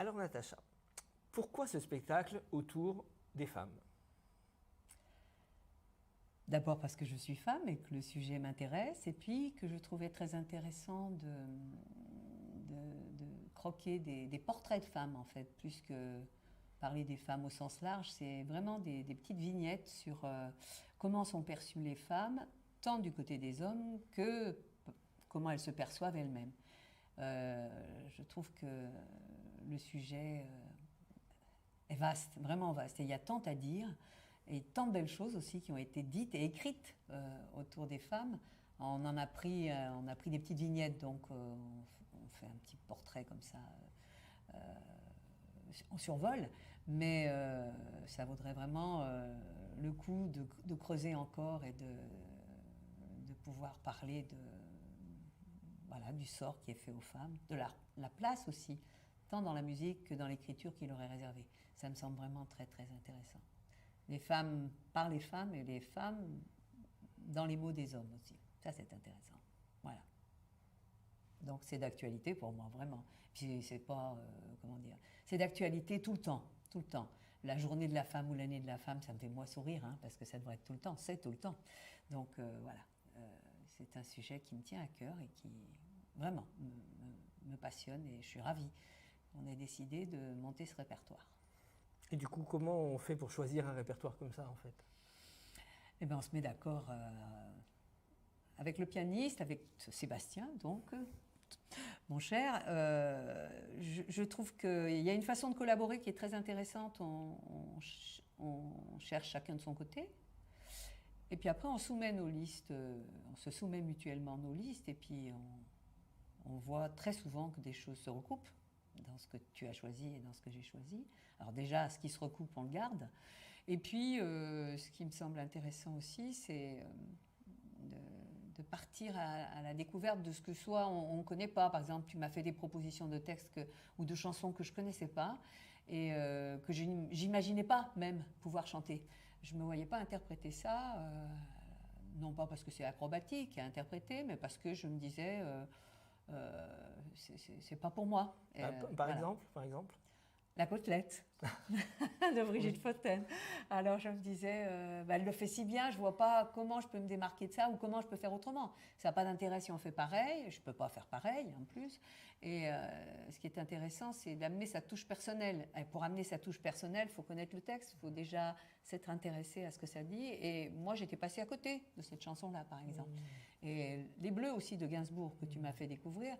Alors Natacha, pourquoi ce spectacle autour des femmes? D'abord parce que je suis femme et que le sujet m'intéresse, et puis que je trouvais très intéressant de croquer des portraits de femmes, en fait, plus que parler des femmes au sens large. C'est vraiment des petites vignettes sur comment sont perçues les femmes, tant du côté des hommes que comment elles se perçoivent elles-mêmes. Je trouve que le sujet est vaste, vraiment vaste, et il y a tant à dire. Et tant de belles choses aussi qui ont été dites et écrites autour des femmes. On a pris des petites vignettes, donc on fait un petit portrait comme ça, en survol, mais ça vaudrait vraiment le coup de creuser encore et de pouvoir parler voilà, du sort qui est fait aux femmes, de la place aussi, tant dans la musique que dans l'écriture qui leur est réservée. Ça me semble vraiment très très intéressant. Les femmes par les femmes et les femmes dans les mots des hommes aussi. Ça, c'est intéressant. Voilà. Donc, c'est d'actualité pour moi, vraiment. Puis, c'est pas, comment dire, c'est d'actualité tout le temps, tout le temps. La journée de la femme ou l'année de la femme, ça me fait moi sourire, hein, parce que ça devrait être tout le temps, c'est tout le temps. Donc, voilà. C'est un sujet qui me tient à cœur et qui, vraiment, me passionne et je suis ravie. On a décidé de monter ce répertoire. Et du coup, comment on fait pour choisir un répertoire comme ça, en fait? Eh bien, on se met d'accord avec le pianiste, avec Sébastien, donc, mon cher. Je trouve qu'il y a une façon de collaborer qui est très intéressante. On cherche chacun de son côté. Et puis après, on soumet nos listes, on se soumet mutuellement nos listes, et puis on voit très souvent que des choses se recoupent dans ce que tu as choisi et dans ce que j'ai choisi. Alors déjà, ce qui se recoupe, on le garde. Et puis, ce qui me semble intéressant aussi, c'est de partir à la découverte de ce que soit on ne connaît pas. Par exemple, tu m'as fait des propositions de textes ou de chansons que je ne connaissais pas et que j'imaginais pas même pouvoir chanter. Je ne me voyais pas interpréter ça, non pas parce que c'est acrobatique à interpréter, mais parce que je me disais... c'est pas pour moi. Par exemple La côtelette de Brigitte Fontaine. Alors je me disais, elle le fait si bien, je vois pas comment je peux me démarquer de ça ou comment je peux faire autrement. Ça n'a pas d'intérêt si on fait pareil, je peux pas faire pareil en plus. Et ce qui est intéressant, c'est d'amener sa touche personnelle. Et pour amener sa touche personnelle, il faut connaître le texte, il faut déjà s'être intéressé à ce que ça dit. Et moi, j'étais passée à côté de cette chanson-là, par exemple. Et Les Bleus aussi de Gainsbourg, que tu m'as fait découvrir,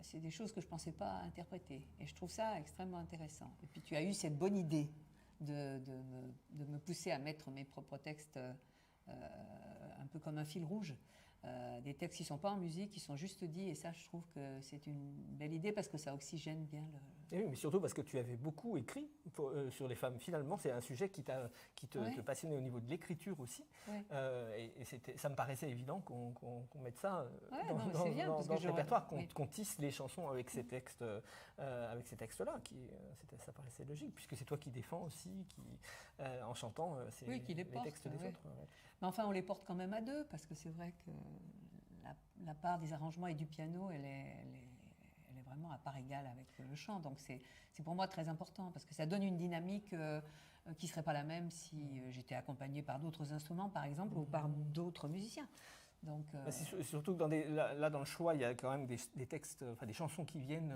c'est des choses que je ne pensais pas interpréter. Et je trouve ça extrêmement intéressant. Et puis tu as eu cette bonne idée de me pousser à mettre mes propres textes un peu comme un fil rouge. Des textes qui ne sont pas en musique, qui sont juste dits, et ça je trouve que c'est une belle idée parce que ça oxygène bien le... Et oui, mais surtout parce que tu avais beaucoup écrit sur les femmes. Finalement, c'est un sujet qui te passionnait au niveau de l'écriture aussi. Ouais. Et ça me paraissait évident qu'on mette ça dans le répertoire, qu'on tisse les chansons avec ces textes-là. Ça paraissait logique, puisque c'est toi qui défends aussi, en chantant les textes des autres. Ouais. Mais enfin, on les porte quand même à deux, parce que c'est vrai que la part des arrangements et du piano, elle est vraiment à part égale avec le chant. Donc c'est pour moi très important, parce que ça donne une dynamique qui ne serait pas la même si j'étais accompagnée par d'autres instruments, par exemple, ou par d'autres musiciens. Donc, c'est surtout que dans le choix, il y a quand même des textes, enfin des chansons qui viennent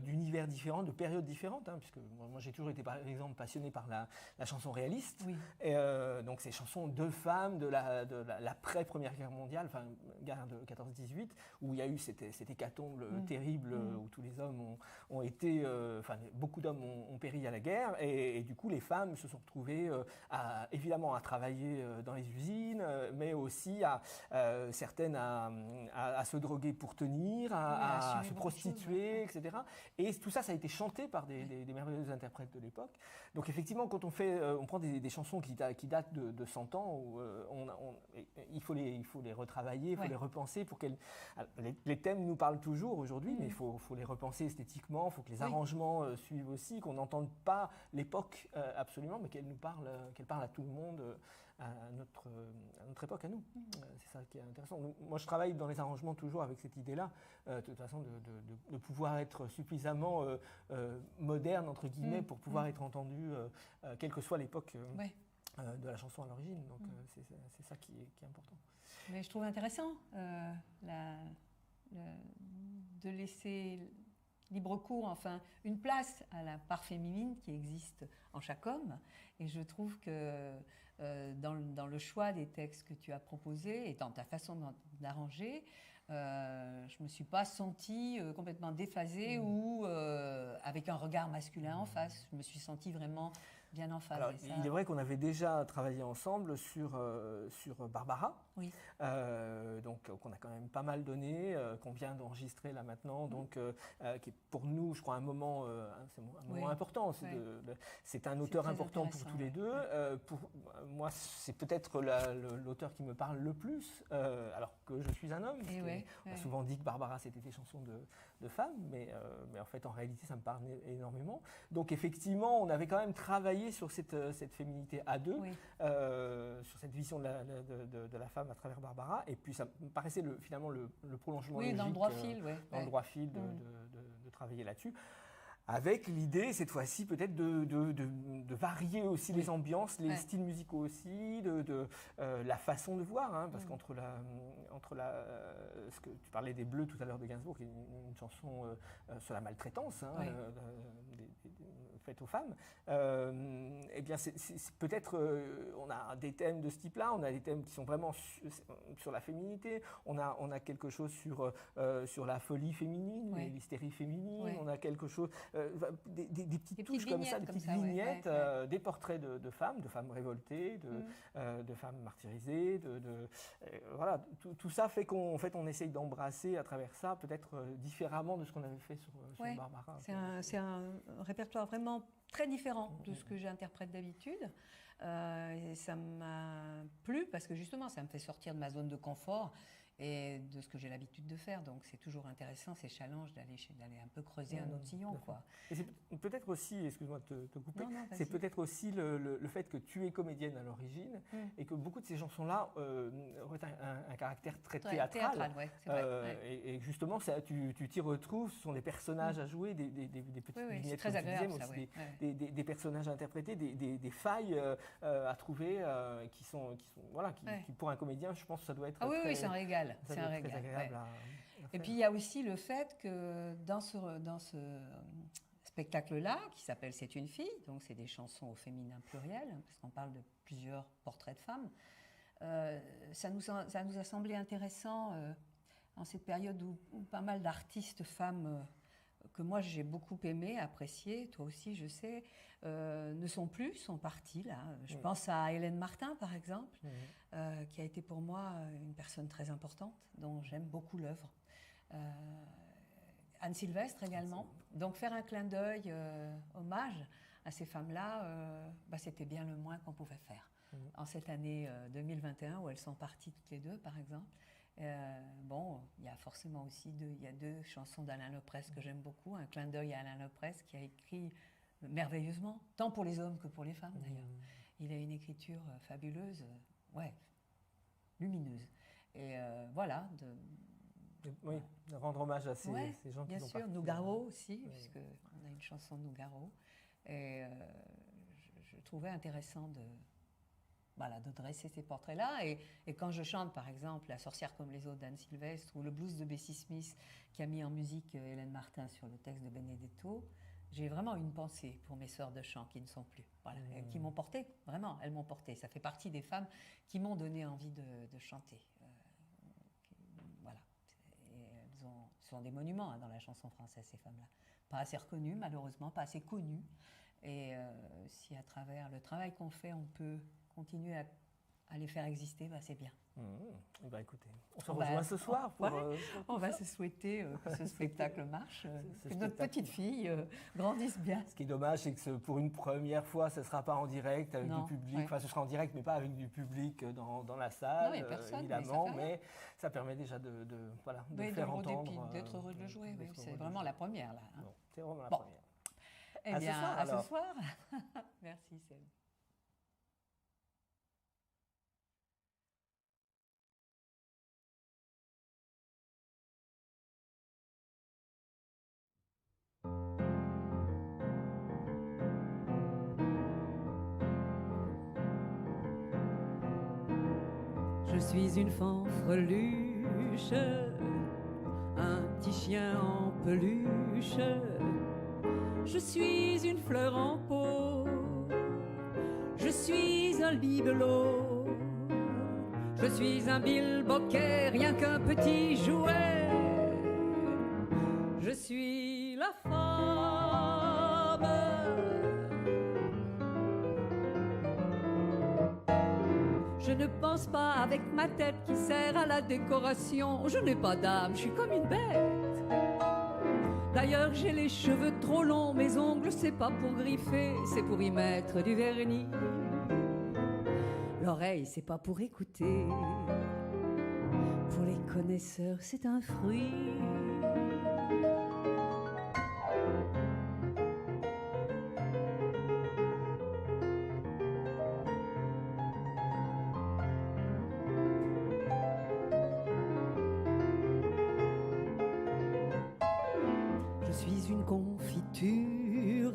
d'univers différents, de périodes différentes, hein, puisque moi j'ai toujours été par exemple passionné par la chanson réaliste. Oui. Et donc ces chansons de femmes de l'après-Première Guerre mondiale, enfin guerre de 14-18, où il y a eu cette hécatombe terrible où tous les hommes ont été, enfin beaucoup d'hommes ont péri à la guerre, et du coup les femmes se sont retrouvées évidemment à travailler dans les usines, mais aussi certaines à se droguer pour tenir, à se prostituer, etc. Et tout ça, ça a été chanté par des merveilleux interprètes de l'époque. Donc effectivement, quand on prend des chansons qui datent de 100 ans, où, il faut les retravailler, il faut les repenser pour qu'elles... Les thèmes nous parlent toujours aujourd'hui, mais il faut les repenser esthétiquement, il faut que les arrangements suivent aussi, qu'on n'entende pas l'époque absolument, mais qu'elle parle à tout le monde, à notre époque, à nous. C'est ça qui est intéressant. Donc, moi, je travaille dans les arrangements toujours avec cette idée-là, de toute façon, de pouvoir être suffisamment moderne, entre guillemets, pour pouvoir être entendu, quelle que soit l'époque de la chanson à l'origine. Donc, c'est ça qui est important. Mais je trouve intéressant de laisser libre cours, enfin, une place à la part féminine qui existe en chaque homme. Et je trouve que dans le choix des textes que tu as proposés et dans ta façon d'arranger, je ne me suis pas sentie complètement déphasée ou avec un regard masculin en face. Je me suis sentie vraiment bien en phase. Alors, il est vrai qu'on avait déjà travaillé ensemble sur Barbara, donc qu'on a quand même pas mal donné, qu'on vient d'enregistrer là maintenant, donc qui est pour nous, je crois, un moment important. C'est un auteur important pour tous les deux. Pour moi, c'est peut-être l'auteur qui me parle le plus, alors que je suis un homme. On a souvent dit que Barbara, c'était des chansons de femmes, mais en fait, en réalité, ça me parle énormément. Donc effectivement, on avait quand même travaillé sur cette féminité à deux, sur cette vision de la femme à travers Barbara, et puis ça me paraissait finalement le prolongement logique, dans le droit fil, dans le droit fil de travailler là-dessus. Avec l'idée, cette fois-ci, peut-être de varier aussi les ambiances, les styles musicaux aussi, la façon de voir, parce qu'entre ce que tu parlais des Bleus tout à l'heure de Gainsbourg, qui est une chanson sur la maltraitance faite aux femmes, eh bien, c'est peut-être, on a des thèmes de ce type-là, on a des thèmes qui sont vraiment sur la féminité, on a quelque chose sur la folie féminine, l'hystérie féminine, on a quelque chose, des petites touches comme ça, des petites vignettes, des portraits de femmes révoltées, de femmes martyrisées, voilà, tout ça fait qu'en fait on essaye d'embrasser à travers ça peut-être différemment de ce qu'on avait fait sur Barbara. C'est un répertoire vraiment très différent de ce que j'interprète d'habitude. Et ça m'a plu parce que justement ça me fait sortir de ma zone de confort et de ce que j'ai l'habitude de faire. Donc c'est toujours intéressant ces challenges d'aller un peu creuser un autre sillon, quoi. Et c'est peut-être aussi, excuse-moi de te couper, c'est peut-être aussi le fait que tu es comédienne à l'origine et que beaucoup de ces chansons-là ont un caractère très théâtral. C'est vrai. Et justement, tu t'y retrouves, ce sont des personnages à jouer, des petites vignettes, très agréable, des personnages à interpréter, des failles à trouver qui pour un comédien, je pense que ça doit être oui, c'est un régal. C'est un régal. Agréable à et puis il y a aussi le fait que dans ce spectacle-là, qui s'appelle C'est une fille, donc c'est des chansons au féminin pluriel, parce qu'on parle de plusieurs portraits de femmes, ça nous a semblé intéressant en cette période où pas mal d'artistes femmes que moi j'ai beaucoup aimé, apprécié, toi aussi je sais, ne sont plus, sont partis là. Je pense à Hélène Martin par exemple, qui a été pour moi une personne très importante, dont j'aime beaucoup l'œuvre. Anne Sylvestre également. Donc faire un clin d'œil, hommage à ces femmes-là, c'était bien le moins qu'on pouvait faire. En cette année 2021 où elles sont parties toutes les deux par exemple. Il y a forcément aussi deux chansons d'Alain Leprest que j'aime beaucoup. Un clin d'œil à Alain Leprest qui a écrit merveilleusement, tant pour les hommes que pour les femmes d'ailleurs. Il a une écriture fabuleuse, lumineuse. Et voilà. De rendre hommage à ces gens qui sont partis. Bien sûr, Nougaro aussi, puisqu'on a une chanson de Nougaro. Et je trouvais intéressant de dresser ces portraits-là. Et quand je chante, par exemple, La sorcière comme les autres d'Anne Sylvestre ou le blues de Bessie Smith, qui a mis en musique Hélène Martin sur le texte de Benedetto, j'ai vraiment une pensée pour mes sœurs de chant qui ne sont plus, et qui m'ont portée, vraiment, elles m'ont portée. Ça fait partie des femmes qui m'ont donné envie de chanter. Et elles sont des monuments dans la chanson française, ces femmes-là. Pas assez reconnues, malheureusement, pas assez connues. Et si à travers le travail qu'on fait, on peut continuer à les faire exister, c'est bien. Écoutez, on se rejoint ce soir. On va se souhaiter que ce spectacle marche, que notre petite fille grandisse bien. Ce qui est dommage, c'est que pour une première fois, ce ne sera pas en direct avec du public. Enfin, ce sera en direct, mais pas avec du public dans la salle, évidemment. Mais ça permet déjà de faire entendre. D'être heureux de le jouer. C'est vraiment la première, là. C'est vraiment la première. Eh bien, à ce soir. Merci, Céline. suis une fanfreluche, un petit chien en peluche. Je suis une fleur en pot, je suis un bibelot. Je suis un bilboquet, rien qu'un petit jouet. Je suis la femme. Je ne pense pas avec ma tête qui sert à la décoration. Je n'ai pas d'âme, je suis comme une bête. D'ailleurs j'ai les cheveux trop longs, mes ongles c'est pas pour griffer, c'est pour y mettre du vernis. L'oreille, c'est pas pour écouter. Pour les connaisseurs, c'est un fruit. Je suis une confiture.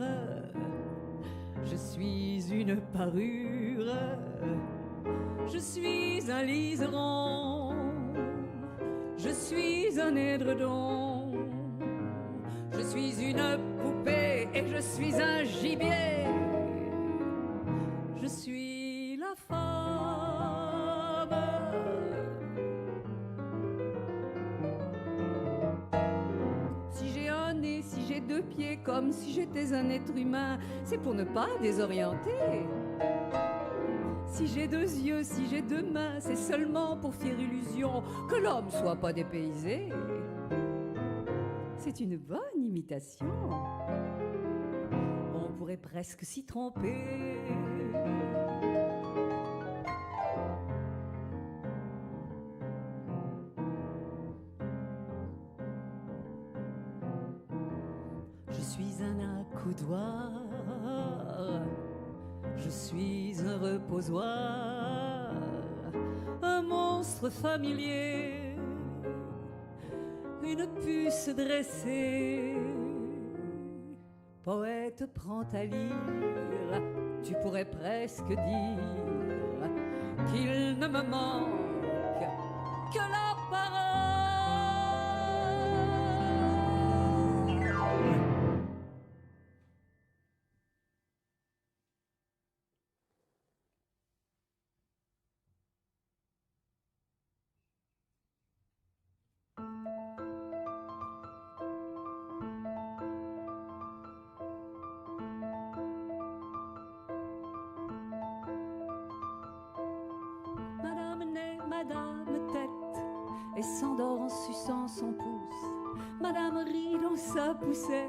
Je suis une parure. Je suis un liseron, je suis un édredon, je suis une poupée et je suis un gibier. Je suis la femme. Si j'ai un nez, si j'ai deux pieds, comme si j'étais un être humain, c'est pour ne pas désorienter. Si j'ai deux yeux, si j'ai deux mains, c'est seulement pour faire illusion que l'homme soit pas dépaysé. C'est une bonne imitation. On pourrait presque s'y tromper. Je suis un accoudoir. Je suis un reposoir, un monstre familier, une puce dressée. Poète, prends ta lyre, tu pourrais presque dire qu'il ne me manque que la parole. Madame tête et s'endort en suçant son pouce. Madame rit dans sa poussette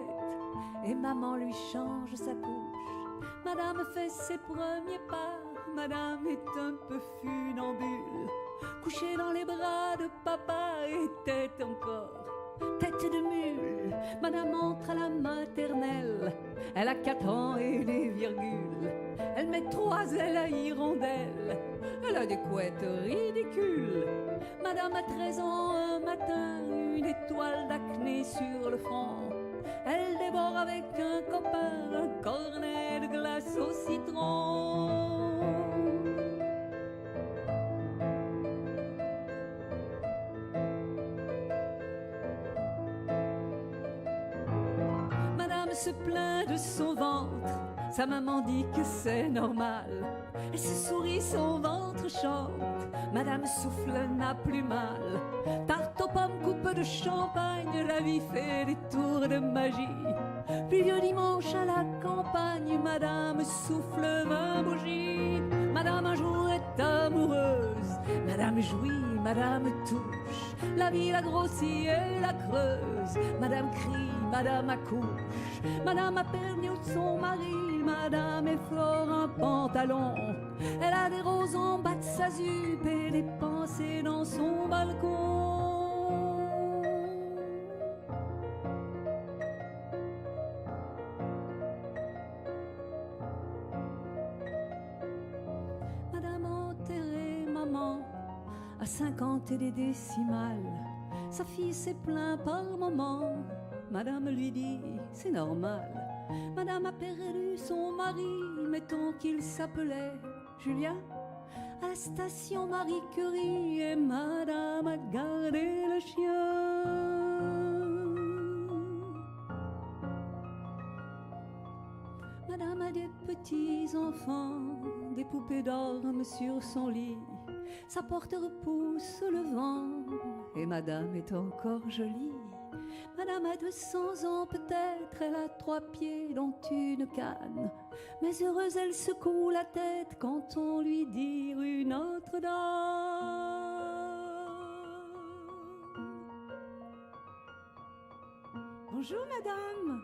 et maman lui change sa couche. Madame fait ses premiers pas, madame est un peu funambule, couchée dans les bras de papa et tête encore, tête de mule. Madame entre à la maternelle, elle a 4 ans et des virgules. Elle met 3 ailes à hirondelle, elle a des couettes ridicules. Madame a 13 ans un matin, une étoile d'acné sur le front. Elle dévore avec un copain un cornet de glace au citron. Madame se plaint de son ventre, sa maman dit que c'est normal. Elle se sourit, son ventre chante, madame souffle, n'a plus mal. Tarte aux pommes, coupe de champagne, la vie fait des tours de magie. Pluvieux dimanche à la campagne, madame souffle 20 bougies. Madame un jour est amoureuse, madame jouit, madame touche. La vie la grossit et la creuse, madame crie, madame accouche. Madame a perdu son mari, madame effleure un pantalon. Elle a des roses en bas de sa jupe et des pensées dans son balcon. Madame a enterré maman à 50 et des décimales. Sa fille s'est plaint par moment. Madame lui dit, c'est normal. Madame a perdu son mari, mettons qu'il s'appelait Julien. à la station Marie Curie et madame a gardé le chien. Madame a des petits enfants, des poupées dorment sur son lit, sa porte repousse le vent et madame est encore jolie. Madame a 200 ans peut-être, elle a 3 pieds dont une canne, mais heureuse elle secoue la tête quand on lui dit rue Notre-Dame. Bonjour madame.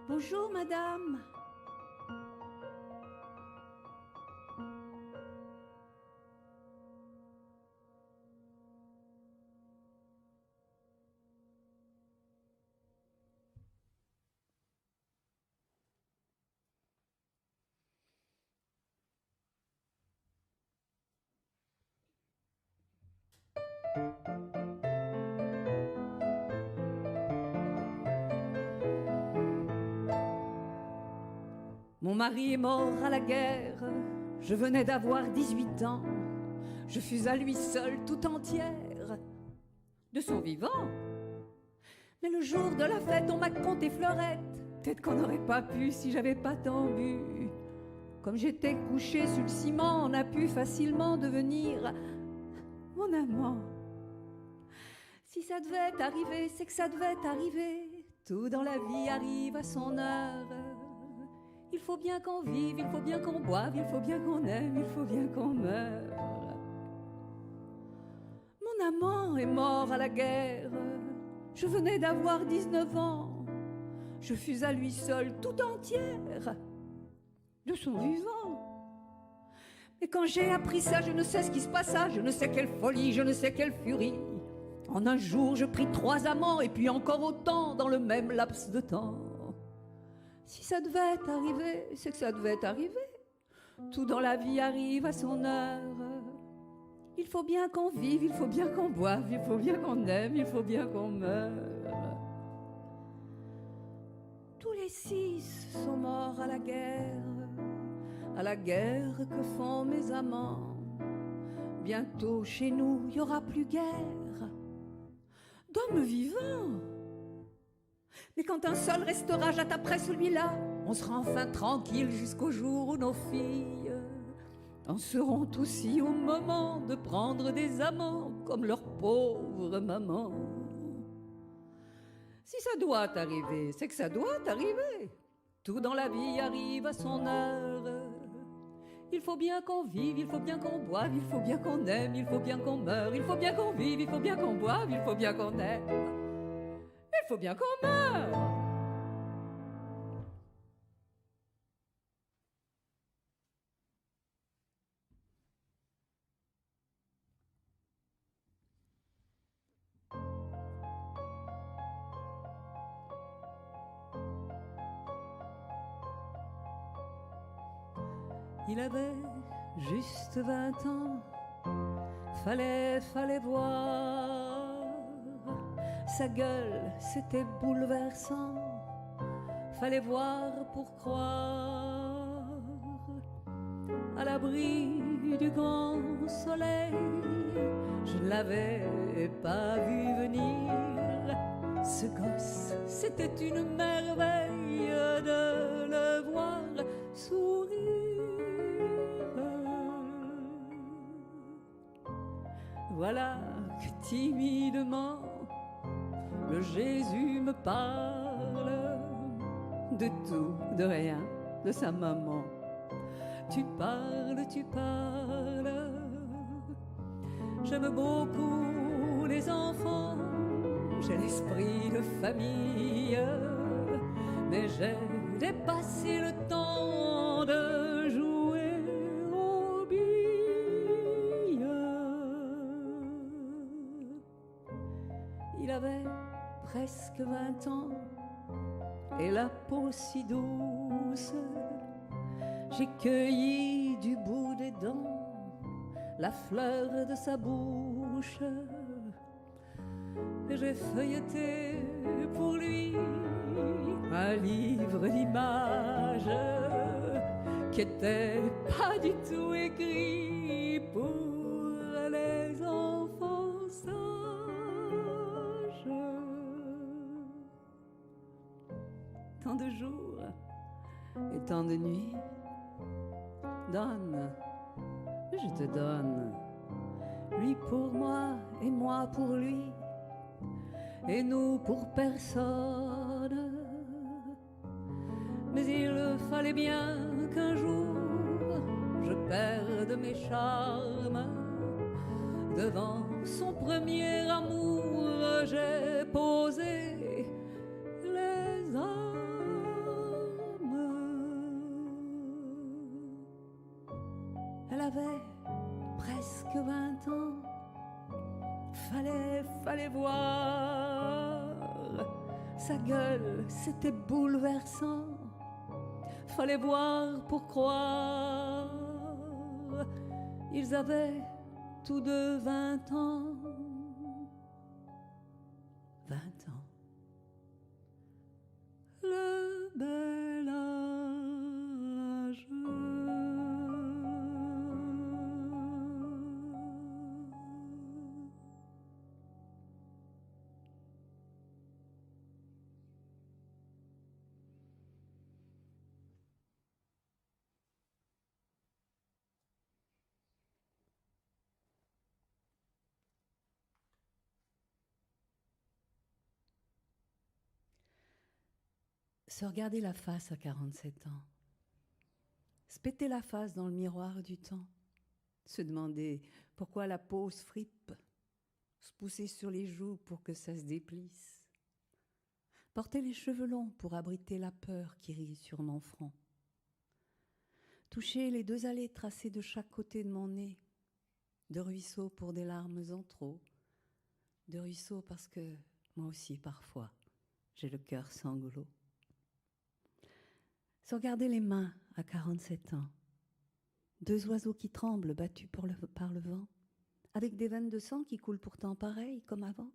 Bonjour madame. Mon mari est mort à la guerre, je venais d'avoir 18 ans. Je fus à lui seule tout entière, de son vivant. Mais le jour de la fête, on m'a compté fleurette. Peut-être qu'on n'aurait pas pu si j'avais pas tant bu. Comme j'étais couchée sur le ciment, on a pu facilement devenir mon amant. Si ça devait arriver, c'est que ça devait arriver. Tout dans la vie arrive à son heure. Il faut bien qu'on vive, il faut bien qu'on boive, il faut bien qu'on aime, il faut bien qu'on meure. Mon amant est mort à la guerre, je venais d'avoir 19 ans. Je fus à lui seule tout entière, de son vivant. Mais quand j'ai appris ça, je ne sais ce qui se passa, je ne sais quelle folie, je ne sais quelle furie. En un jour, je pris 3 amants, et puis encore autant dans le même laps de temps. Si ça devait arriver, c'est que ça devait arriver. Tout dans la vie arrive à son heure. Il faut bien qu'on vive, il faut bien qu'on boive, il faut bien qu'on aime, il faut bien qu'on meure. Tous les 6 sont morts à la guerre que font mes amants. Bientôt chez nous, il n'y aura plus guère d'hommes vivants. Mais quand un seul restera, jette après celui-là, on sera enfin tranquille jusqu'au jour où nos filles en seront aussi au moment de prendre des amants comme leur pauvre maman. Si ça doit arriver, c'est que ça doit arriver. Tout dans la vie arrive à son heure. Il faut bien qu'on vive, il faut bien qu'on boive, il faut bien qu'on aime, il faut bien qu'on meure. Il faut bien qu'on vive, il faut bien qu'on boive, il faut bien qu'on aime. Il faut bien qu'on meure. Il avait juste 20 ans, fallait voir. Sa gueule, c'était bouleversant, fallait voir pour croire. À l'abri du grand soleil, je ne l'avais pas vu venir. Ce gosse, c'était une merveille de le voir sourire. Voilà que timidement le Jésus me parle de tout, de rien, de sa maman. Tu parles, j'aime beaucoup les enfants, j'ai l'esprit de famille, mais j'ai dépassé le temps de jouer aux billes. Il avait presque 20 ans et la peau si douce. J'ai cueilli du bout des dents la fleur de sa bouche. Et j'ai feuilleté pour lui un livre d'images. qui était pas du tout écrit pour les enfants sages. Tant de jours et tant de nuits, donne, je te donne, lui pour moi et moi pour lui, et nous pour personne. Mais il fallait bien qu'un jour je perde mes charmes. Devant son premier amour, j'ai posé les armes. Elle avait presque 20 ans. Fallait voir sa gueule, c'était bouleversant. Fallait voir pour croire. Ils avaient tous deux 20 ans. 20 ans. Le bel âge. Se regarder la face à 47 ans, se péter la face dans le miroir du temps, se demander pourquoi la peau se fripe, se pousser sur les joues pour que ça se déplisse, porter les cheveux longs pour abriter la peur qui rit sur mon front, toucher les deux allées tracées de chaque côté de mon nez, de ruisseaux pour des larmes en trop, de ruisseaux parce que moi aussi parfois j'ai le cœur sanglot. Se regarder les mains à 47 ans, deux oiseaux qui tremblent battus par le vent, avec des veines de sang qui coulent pourtant pareil comme avant.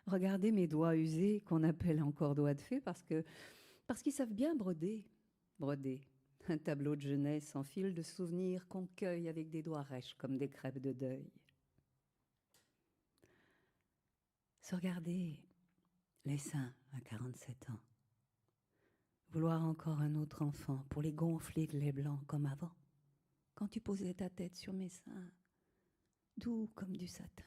Regarder mes doigts usés qu'on appelle encore doigts de fée parce qu'ils savent bien broder un tableau de jeunesse en fil de souvenirs qu'on cueille avec des doigts rêches comme des crêpes de deuil. Se regarder les seins à 47 ans. Vouloir encore un autre enfant pour les gonfler de lait blanc comme avant, quand tu posais ta tête sur mes seins, doux comme du satin.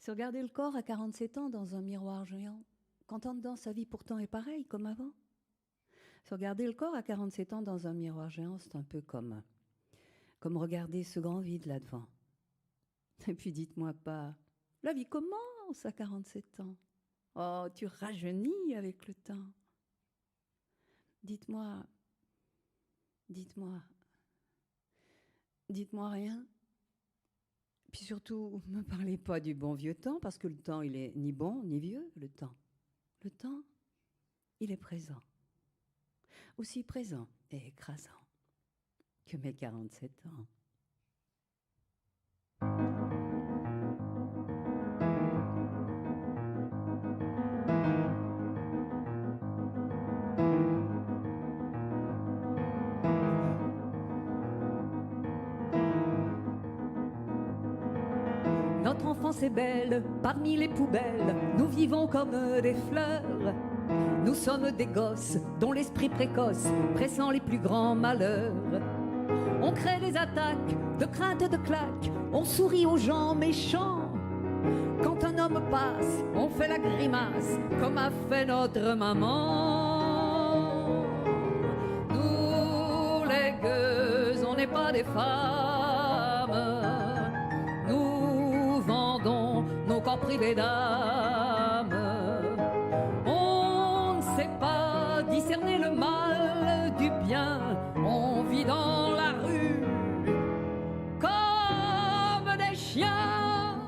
Se regarder le corps à 47 ans dans un miroir géant, quand en dedans sa vie pourtant est pareille comme avant. Se regarder le corps à 47 ans dans un miroir géant, c'est un peu comme regarder ce grand vide là-devant. Et puis dites-moi pas, la vie commence à 47 ans. Oh, tu rajeunis avec le temps. Dites-moi rien. Puis surtout, ne me parlez pas du bon vieux temps, parce que le temps, il est ni bon ni vieux, le temps. Le temps, il est présent. Aussi présent et écrasant que mes 47 ans. Notre enfance est belle, parmi les poubelles, nous vivons comme des fleurs. Nous sommes des gosses dont l'esprit précoce pressent les plus grands malheurs. On crée des attaques, de crainte de claques, on sourit aux gens méchants. Quand un homme passe, on fait la grimace, comme a fait notre maman. Nous les gueuses, on n'est pas des femmes. Nous vendons nos corps privés d'âme. On ne sait pas discerner le mal du bien. On vit dans la rue comme des chiens.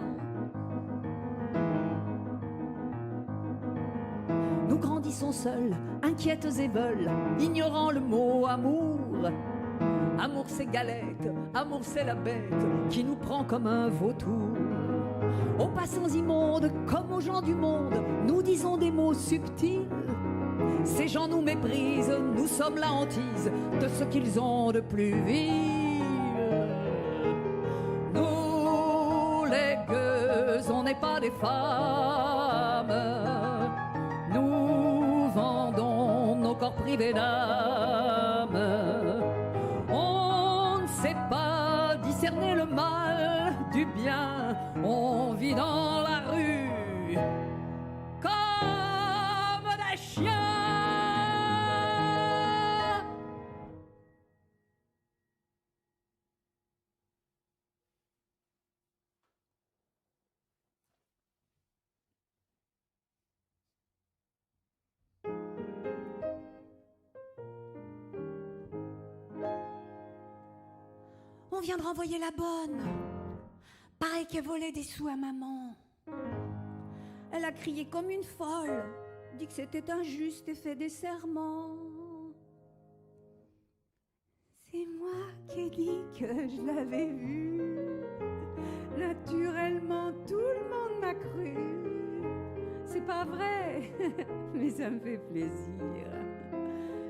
Nous grandissons seuls, inquiètes et veules, ignorant le mot amour. Amour c'est galette, amour c'est la bête qui nous prend comme un vautour. Aux passants immondes comme aux gens du monde, nous disons des mots subtils. Ces gens nous méprisent, nous sommes la hantise de ce qu'ils ont de plus vil. Nous, les gueux, on n'est pas des femmes. Nous vendons nos corps privés d'âme. On ne sait pas discerner le mal du bien. On vit dans la rue comme des chiens. On vient de renvoyer la bonne. Pareil qu'elle volait des sous à maman. Elle a crié comme une folle, dit que c'était injuste et fait des serments. C'est moi qui ai dit que je l'avais vue. Naturellement, tout le monde m'a cru. C'est pas vrai, mais ça me fait plaisir.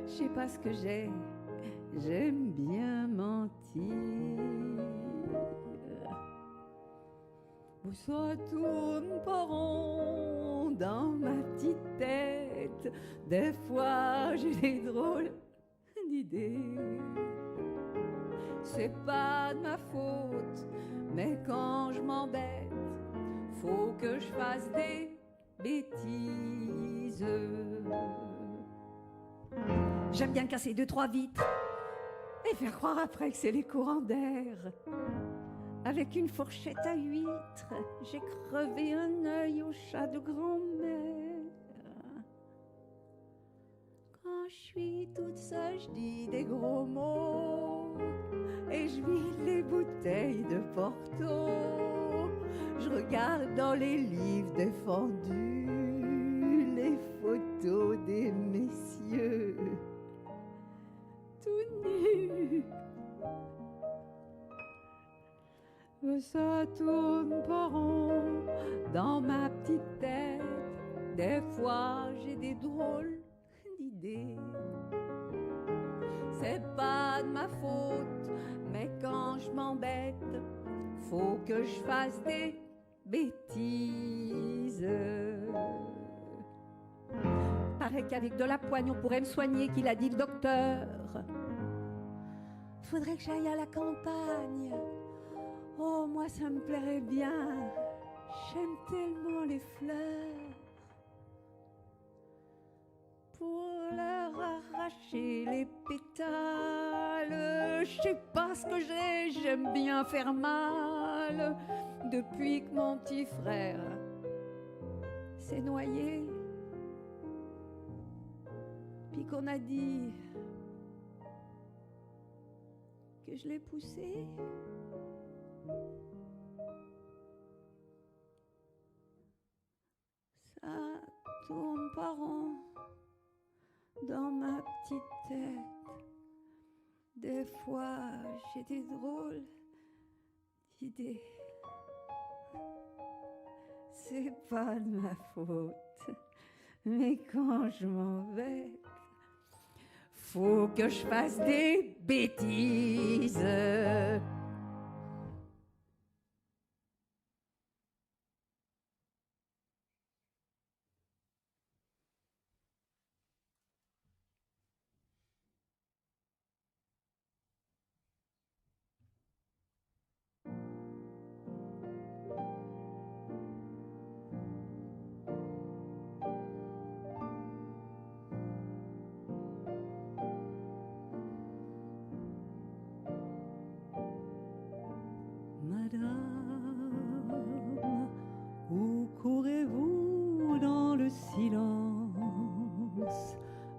Je sais pas ce que j'ai, j'aime bien mentir. Ça tourne pas rond dans ma petite tête. Des fois j'ai des drôles d'idées. C'est pas de ma faute, mais quand je m'embête, faut que je fasse des bêtises. J'aime bien casser 2-3 vitres et faire croire après que c'est les courants d'air. Avec une fourchette à huîtres, j'ai crevé un œil au chat de grand-mère. Quand je suis toute seule, je dis des gros mots et je vide les bouteilles de Porto. Je regarde dans les livres défendus les photos des messieurs tout nus. Ça tourne pas rond dans ma petite tête. Des fois j'ai des drôles d'idées. C'est pas de ma faute, mais quand je m'embête, faut que je fasse des bêtises. Paraît qu'avec de la poigne on pourrait me soigner, qu'il a dit le docteur. Faudrait que j'aille à la campagne. Oh, moi ça me plairait bien, j'aime tellement les fleurs. Pour leur arracher les pétales, je sais pas ce que j'aime bien faire mal. Depuis que mon petit frère s'est noyé, puis qu'on a dit que je l'ai poussé. Ça tourne pas rond dans ma petite tête. Des fois, j'ai des drôles d'idées. C'est pas de ma faute, mais quand je m'embête, faut que je fasse des bêtises.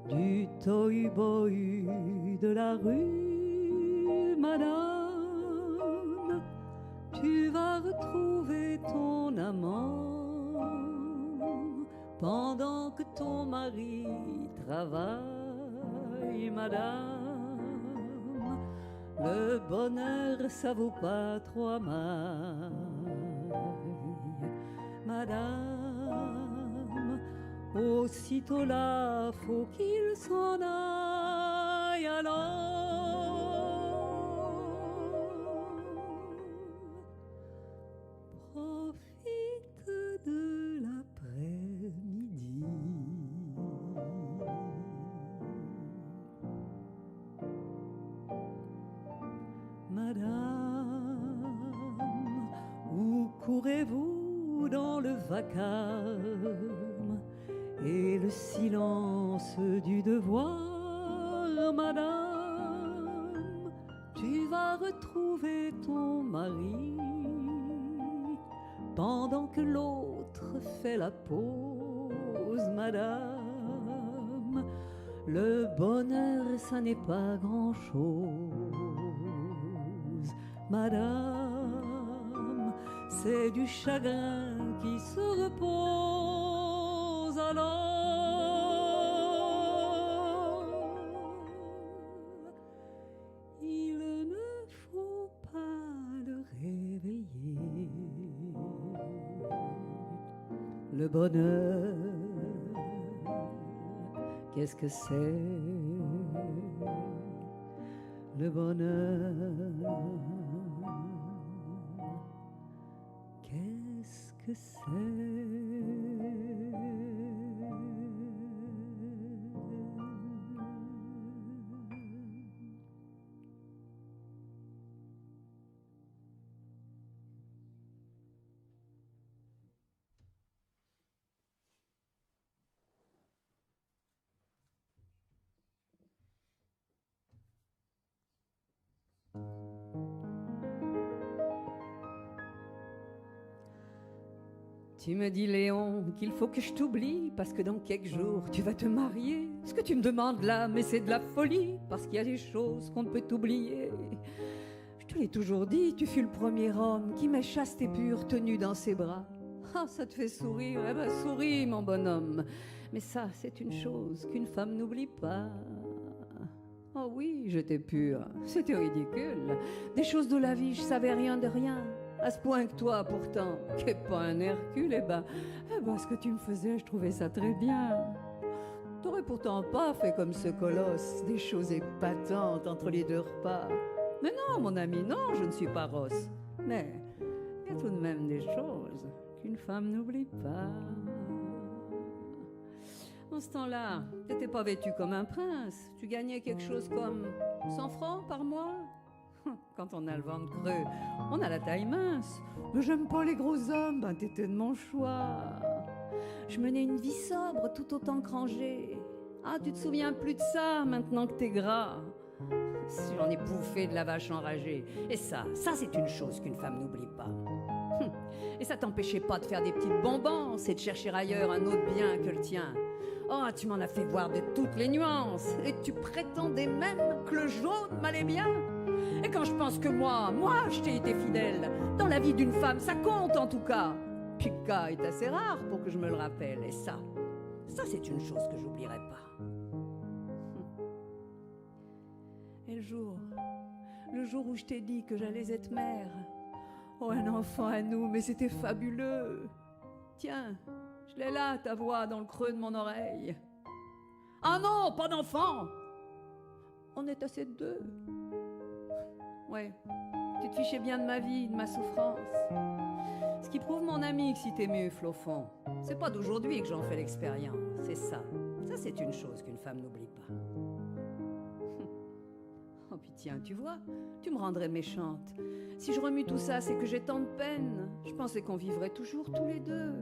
Du toy-boy de la rue, madame, tu vas retrouver ton amant pendant que ton mari travaille, madame. Le bonheur, ça vaut pas 3 mailles, madame. Aussitôt là, faut qu'il s'en aille alors. Profite de l'après-midi. Madame, où courez-vous dans le vacarme et le silence du devoir, madame? Tu vas retrouver ton mari pendant que l'autre fait la pause, madame. Le bonheur, ça n'est pas grand-chose, madame. C'est du chagrin qui se repose alors. Il ne faut pas le réveiller. Le bonheur, qu'est-ce que c'est? Le bonheur, qu'est-ce que c'est? Tu me dis, Léon, qu'il faut que je t'oublie parce que dans quelques jours, tu vas te marier. Ce que tu me demandes là, mais c'est de la folie parce qu'il y a des choses qu'on ne peut t'oublier. Je te l'ai toujours dit, tu fus le premier homme qui m'ait chaste et pur tenu dans ses bras. Ah, ça te fait sourire? Eh ben, souris, mon bonhomme. Mais ça, c'est une chose qu'une femme n'oublie pas. Oh oui, j'étais pure. C'était ridicule. Des choses de la vie, je savais rien de rien. À ce point que toi, pourtant, qui n'es pas un Hercule, eh ben, ce que tu me faisais, je trouvais ça très bien. T'aurais pourtant pas fait comme ce colosse, des choses épatantes entre les deux repas. Mais non, mon ami, non, je ne suis pas Rosse. Mais il y a tout de même des choses qu'une femme n'oublie pas. En ce temps-là, t'étais pas vêtu comme un prince. Tu gagnais quelque chose comme 100 francs par mois. Quand on a le ventre creux, on a la taille mince. Mais j'aime pas les gros hommes, ben t'étais de mon choix. Je menais une vie sobre tout autant que rangée. Ah, tu te souviens plus de ça maintenant que t'es gras? Si j'en ai bouffé de la vache enragée. Et ça c'est une chose qu'une femme n'oublie pas. Et ça t'empêchait pas de faire des petites bonbons et de chercher ailleurs un autre bien que le tien. Oh, tu m'en as fait voir de toutes les nuances. Et tu prétendais même que le jaune m'allait bien. Et quand je pense que moi, je t'ai été fidèle. Dans la vie d'une femme, ça compte en tout cas. Puis le cas est assez rare pour que je me le rappelle. Et ça c'est une chose que j'oublierai pas. Et le jour où je t'ai dit que j'allais être mère. Oh, un enfant à nous, mais c'était fabuleux. Tiens, je l'ai là, ta voix, dans le creux de mon oreille. Ah non, pas d'enfant. On est assez de deux. Ouais, tu te fichais bien de ma vie, de ma souffrance. Ce qui prouve, mon ami, que si t'es mufle au fond, c'est pas d'aujourd'hui que j'en fais l'expérience, c'est ça. Ça, c'est une chose qu'une femme n'oublie pas. Oh, puis tiens, tu vois, tu me rendrais méchante. Si je remue tout ça, c'est que j'ai tant de peine. Je pensais qu'on vivrait toujours tous les deux.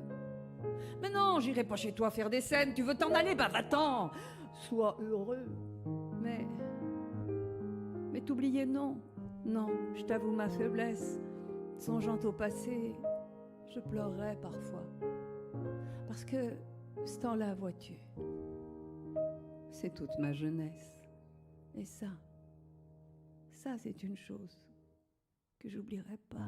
Mais non, j'irai pas chez toi faire des scènes. Tu veux t'en aller? Bah va-t'en. Sois heureux. Mais t'oublier, non. Non, je t'avoue ma faiblesse. Songeant au passé, je pleurerais parfois. Parce que ce temps-là, vois-tu, c'est toute ma jeunesse. Et ça c'est une chose que j'oublierai pas.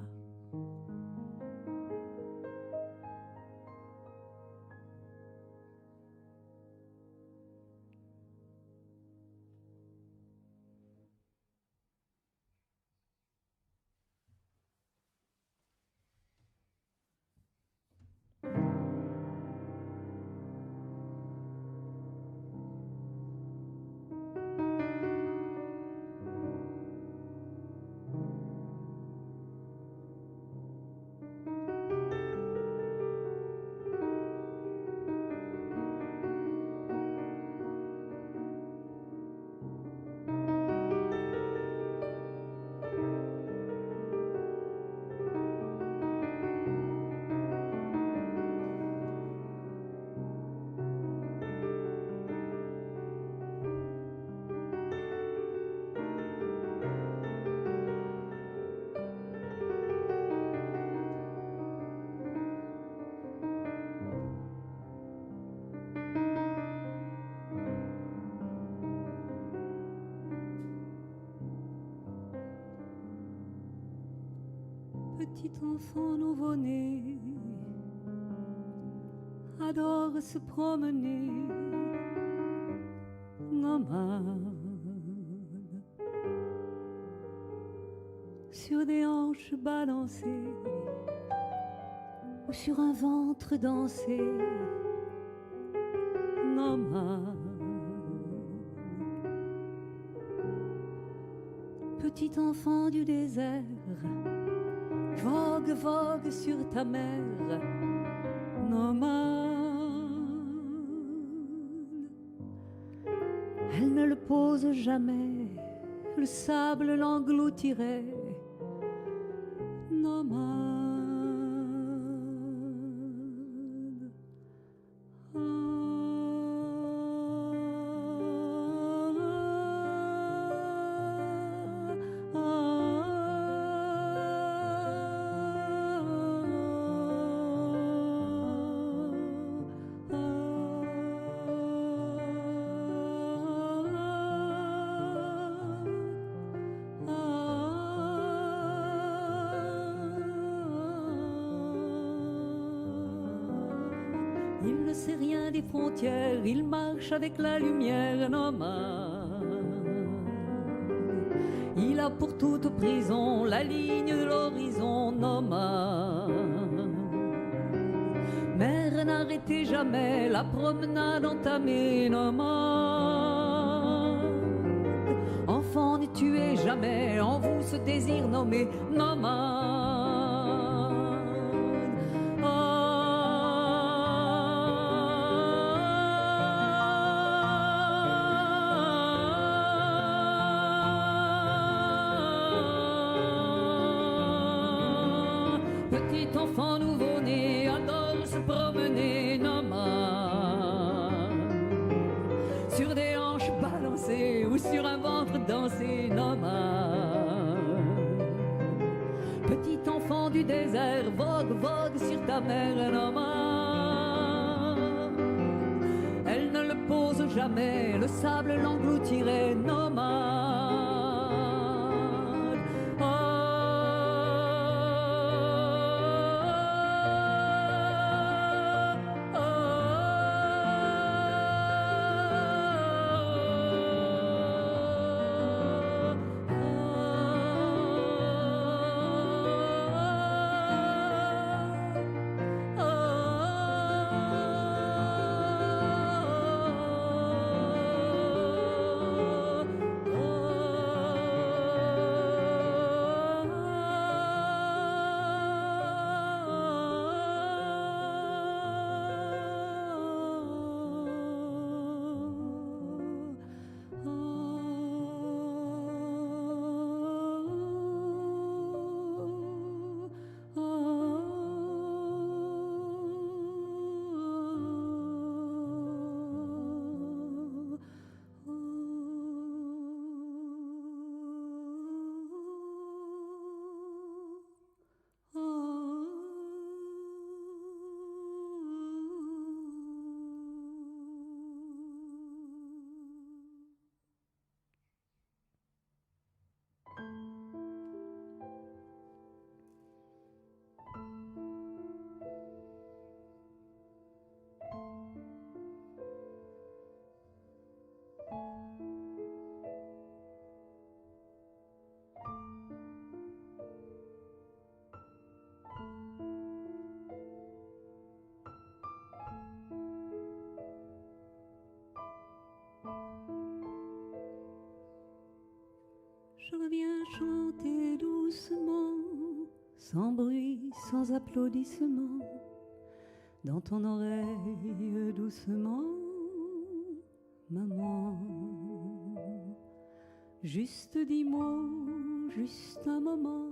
Petit enfant nouveau-né adore se promener, nomade, sur des hanches balancées ou sur un ventre dansé, nomade. Petit enfant du désert, vogue, vogue sur ta mer, nomade. Elle ne le pose jamais, le sable l'engloutirait, nomade. Il ne sait rien des frontières, il marche avec la lumière, nomade. Il a pour toute prison la ligne de l'horizon, nomade. Mère n'arrêtez jamais la promenade entamée, nomade. Enfant ne tuez jamais, en vous ce désir nommé, nomade. Petit enfant nouveau-né adore se promener, nomade, sur des hanches balancées ou sur un ventre dansé, nomade. Petit enfant du désert, vogue, vogue sur ta mer, nomade. Elle ne le pose jamais, le sable l'engloutirait, nomade. Je reviens chanter doucement, sans bruit, sans applaudissement, dans ton oreille doucement, maman. Juste 10 mots, juste un moment,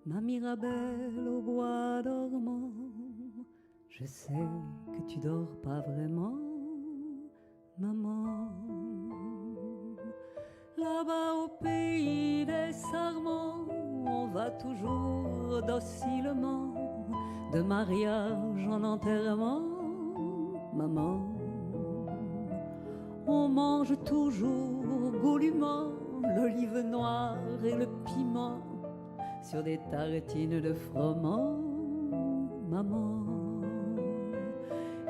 ma Mirabelle au bois dormant. Je sais que tu dors pas vraiment, maman. Là-bas au pays des sarments, on va toujours docilement, de mariage en enterrement, maman. On mange toujours goulûment l'olive noire et le piment, sur des tartines de froment, maman.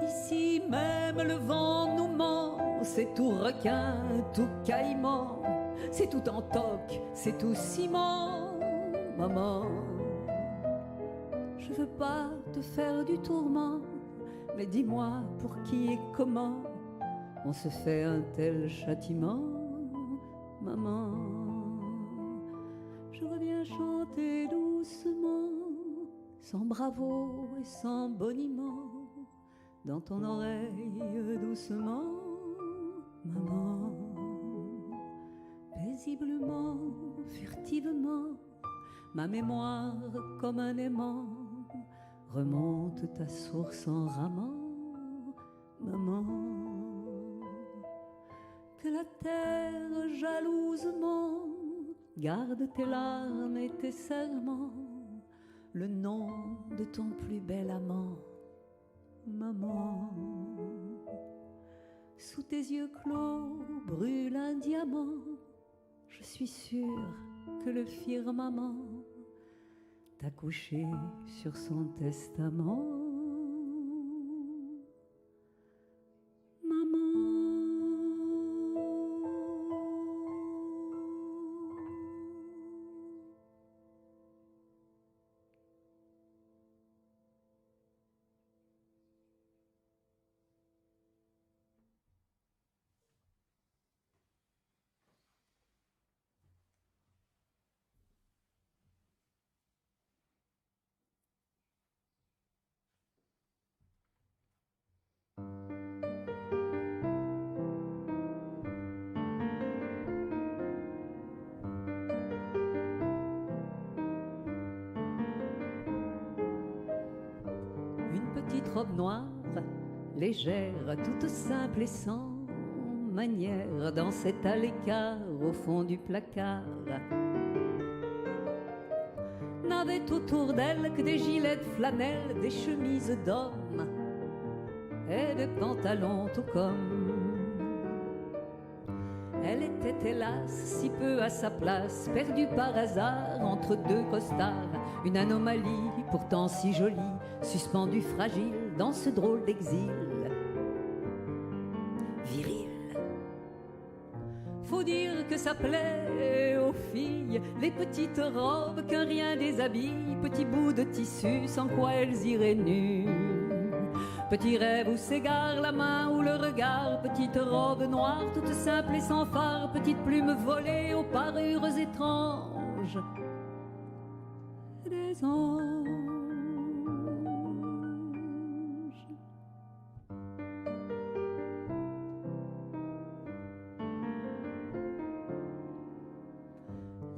Ici même le vent nous ment, c'est tout requin, tout caïman, c'est tout en toc, c'est tout ciment, maman. Je veux pas te faire du tourment, mais dis-moi pour qui et comment on se fait un tel châtiment, maman. Je veux bien chanter doucement, sans bravo et sans boniment, dans ton oreille doucement, maman. Paisiblement, furtivement, ma mémoire comme un aimant remonte ta source en ramant, maman. Que la terre jalousement garde tes larmes et tes serments, le nom de ton plus bel amant, maman. Sous tes yeux clos brûle un diamant, je suis sûre que le firmament t'a couché sur son testament, maman. Petite robe noire, légère, toute simple et sans manière, dansait à l'écart au fond du placard. N'avait autour d'elle que des gilets de flanelle, des chemises d'homme et des pantalons tout comme. Elle était hélas si peu à sa place, perdue par hasard entre deux costards, une anomalie pourtant si jolie, suspendue fragile dans ce drôle d'exil viril. Faut dire que ça plaît aux filles, les petites robes qu'un rien déshabille, petits bouts de tissu sans quoi elles iraient nues. Petit rêve où s'égare la main ou le regard, petite robe noire toute simple et sans phare, petite plume volée aux parures étranges des anges.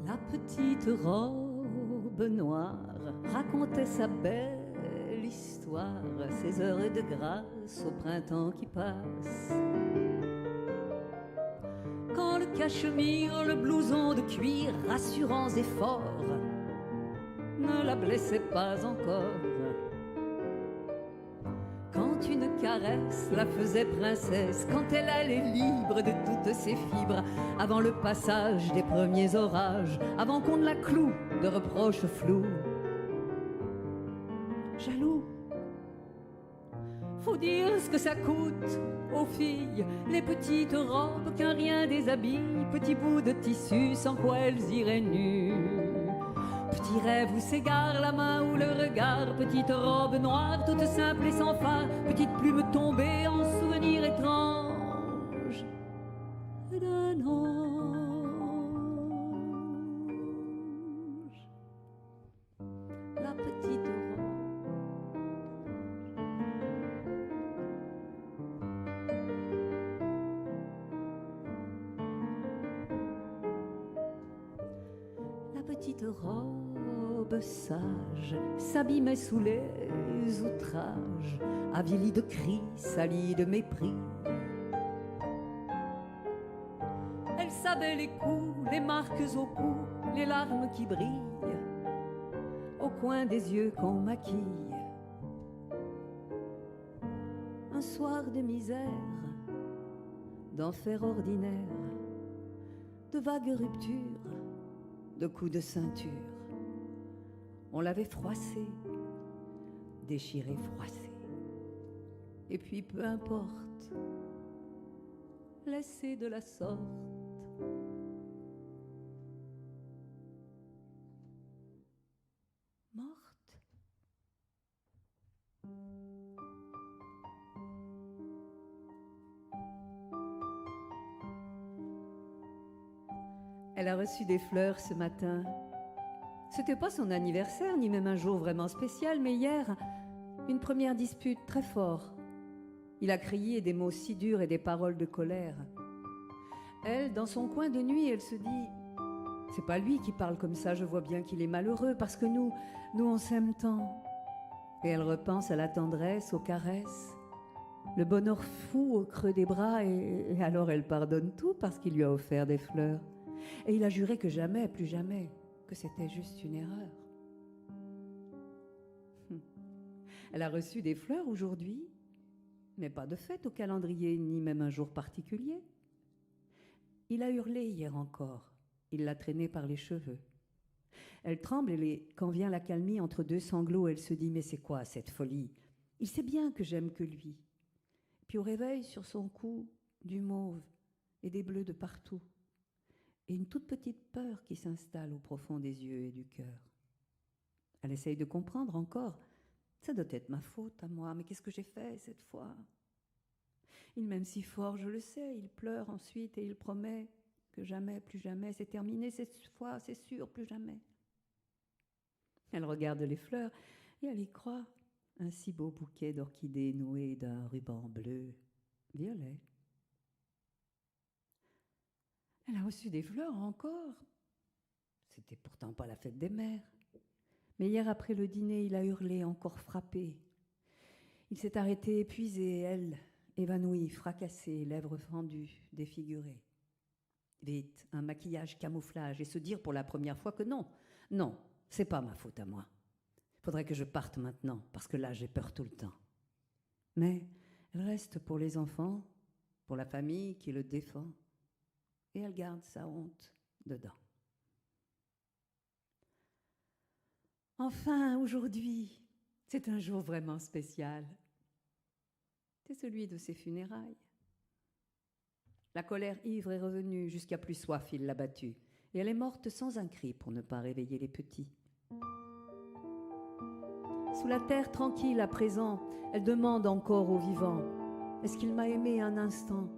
La petite robe noire racontait sa belle histoire, ses heures de grâce au printemps qui passe. Quand le cachemire, le blouson de cuir, rassurants et forts, ne la blessait pas encore. Quand une caresse la faisait princesse, quand elle allait libre de toutes ses fibres, avant le passage des premiers orages, avant qu'on ne la cloue de reproches flous. Jaloux, faut dire ce que ça coûte aux filles, les petites robes qu'un rien déshabille, petits bouts de tissu sans quoi elles iraient nues. Petit rêve où s'égare la main ou le regard, petite robe noire toute simple et sans phare, petite plume tombée en souvenir étrange d'un ange. La petite petite robe sage s'abîmait sous les outrages, avilie de cris, salie de mépris. Elle savait les coups, les marques au cou, les larmes qui brillent au coin des yeux qu'on maquille. Un soir de misère, d'enfer ordinaire, de vagues ruptures, de coups de ceinture, On l'avait froissé, déchiré, froissé. Et puis peu importe, laissé de la sorte. Morte. Elle a reçu des fleurs ce matin. C'était pas son anniversaire, ni même un jour vraiment spécial, mais hier, une première dispute très forte. Il a crié des mots si durs et des paroles de colère. Elle, dans son coin de nuit, elle se dit « C'est pas lui qui parle comme ça, je vois bien qu'il est malheureux, parce que nous on s'aime tant. » Et elle repense à la tendresse, aux caresses, le bonheur fou au creux des bras, et alors elle pardonne tout parce qu'il lui a offert des fleurs. Et il a juré que jamais, plus jamais, que c'était juste une erreur. Elle a reçu des fleurs aujourd'hui, mais pas de fête au calendrier, ni même un jour particulier. Il a hurlé hier encore. Il l'a traînée par les cheveux. Elle tremble et quand vient l'accalmie entre deux sanglots, elle se dit « Mais c'est quoi cette folie ? Il sait bien que j'aime que lui. » Puis au réveil, sur son cou, du mauve et des bleus de partout. Et une toute petite peur qui s'installe au profond des yeux et du cœur. Elle essaye de comprendre encore. Ça doit être ma faute à moi, mais qu'est-ce que j'ai fait cette fois ? Il m'aime si fort, je le sais, il pleure ensuite et il promet que jamais, plus jamais, c'est terminé cette fois, c'est sûr, plus jamais. Elle regarde les fleurs et elle y croit. Un si beau bouquet d'orchidées noué d'un ruban bleu, violet. Elle a reçu des fleurs encore. C'était pourtant pas la fête des mères. Mais hier après le dîner, il a hurlé, encore frappé. Il s'est arrêté épuisé, elle, évanouie, fracassée, lèvres fendues, défigurée. Vite, un maquillage camouflage et se dire pour la première fois que non, c'est pas ma faute à moi. Faudrait que je parte maintenant, parce que là, j'ai peur tout le temps. Mais elle reste pour les enfants, pour la famille qui le défend, et elle garde sa honte dedans. Enfin, aujourd'hui, c'est un jour vraiment spécial. C'est celui de ses funérailles. La colère ivre est revenue, jusqu'à plus soif, il l'a battue, et elle est morte sans un cri pour ne pas réveiller les petits. Sous la terre tranquille à présent, elle demande encore aux vivants « Est-ce qu'il m'a aimé un instant ?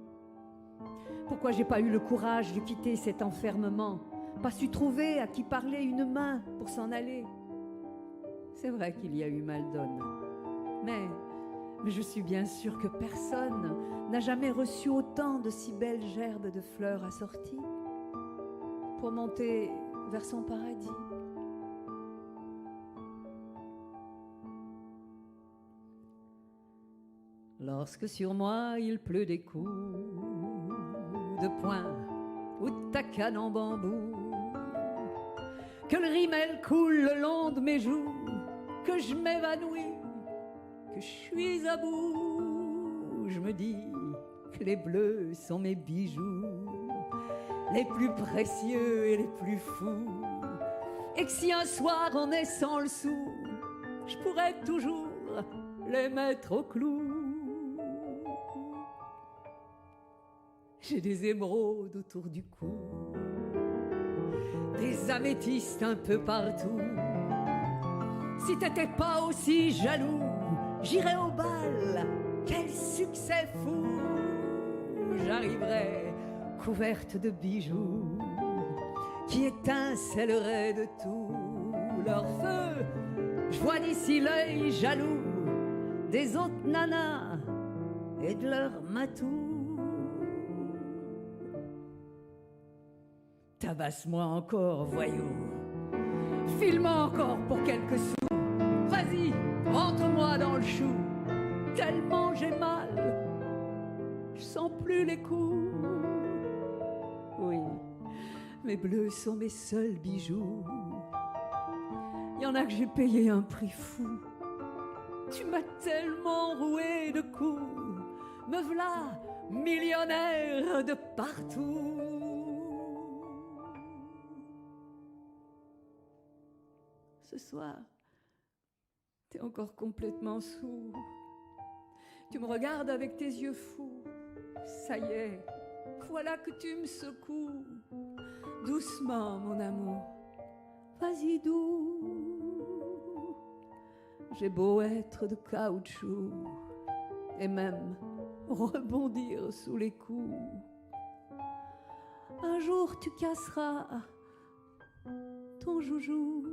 Pourquoi j'ai pas eu le courage de quitter cet enfermement, pas su trouver à qui parler une main pour s'en aller ? C'est vrai qu'il y a eu mal donne, mais je suis bien sûre que personne n'a jamais reçu autant de si belles gerbes de fleurs assorties pour monter vers son paradis. » Lorsque sur moi il pleut des coups de poing ou de tacane en bambou, que le rimel coule le long de mes joues, que je m'évanouis, que je suis à bout, je me dis que les bleus sont mes bijoux, les plus précieux et les plus fous, et que si un soir on est sans le sou, je pourrais toujours les mettre au clou. J'ai des émeraudes autour du cou, des améthystes un peu partout. Si t'étais pas aussi jaloux, j'irais au bal, quel succès fou. J'arriverais couverte de bijoux qui étincelleraient de tout leur feu. Je vois d'ici l'œil jaloux des autres nanas et de leurs matous. Tabasse-moi encore, voyou. File-moi encore pour quelques sous. Vas-y, rentre-moi dans le chou. Tellement j'ai mal, je sens plus les coups. Oui, mes bleus sont mes seuls bijoux. Il y en a que j'ai payé un prix fou. Tu m'as tellement roué de coups. Me v'là millionnaire de partout. ce soir. T'es encore complètement sourd. Tu me regardes avec tes yeux fous. Ça y est, voilà que tu me secoues. Doucement, mon amour, vas-y doux. J'ai beau être de caoutchouc et même rebondir sous les coups. Un jour tu casseras ton joujou,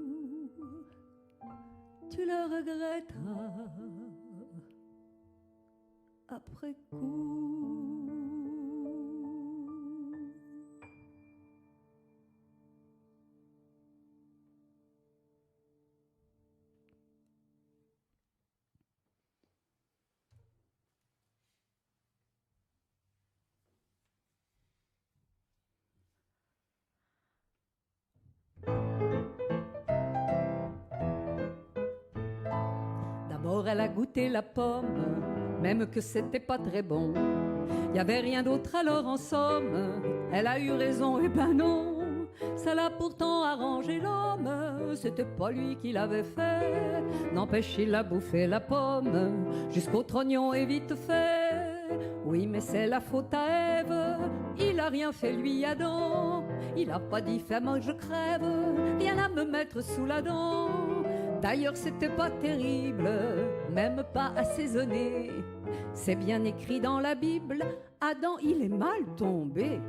tu le regretteras après coup. D'abord elle a goûté la pomme, même que c'était pas très bon. Y avait rien d'autre alors en somme, elle a eu raison, et ben non. Ça l'a pourtant arrangé l'homme, c'était pas lui qui l'avait fait. N'empêche il a bouffé la pomme, jusqu'au trognon est vite fait. Oui mais c'est la faute à Ève, il a rien fait lui Adam. Il a pas dit fais-moi que je crève, viens à me mettre sous la dent. D'ailleurs c'était pas terrible, même pas assaisonné. C'est bien écrit dans la Bible, Adam il est mal tombé.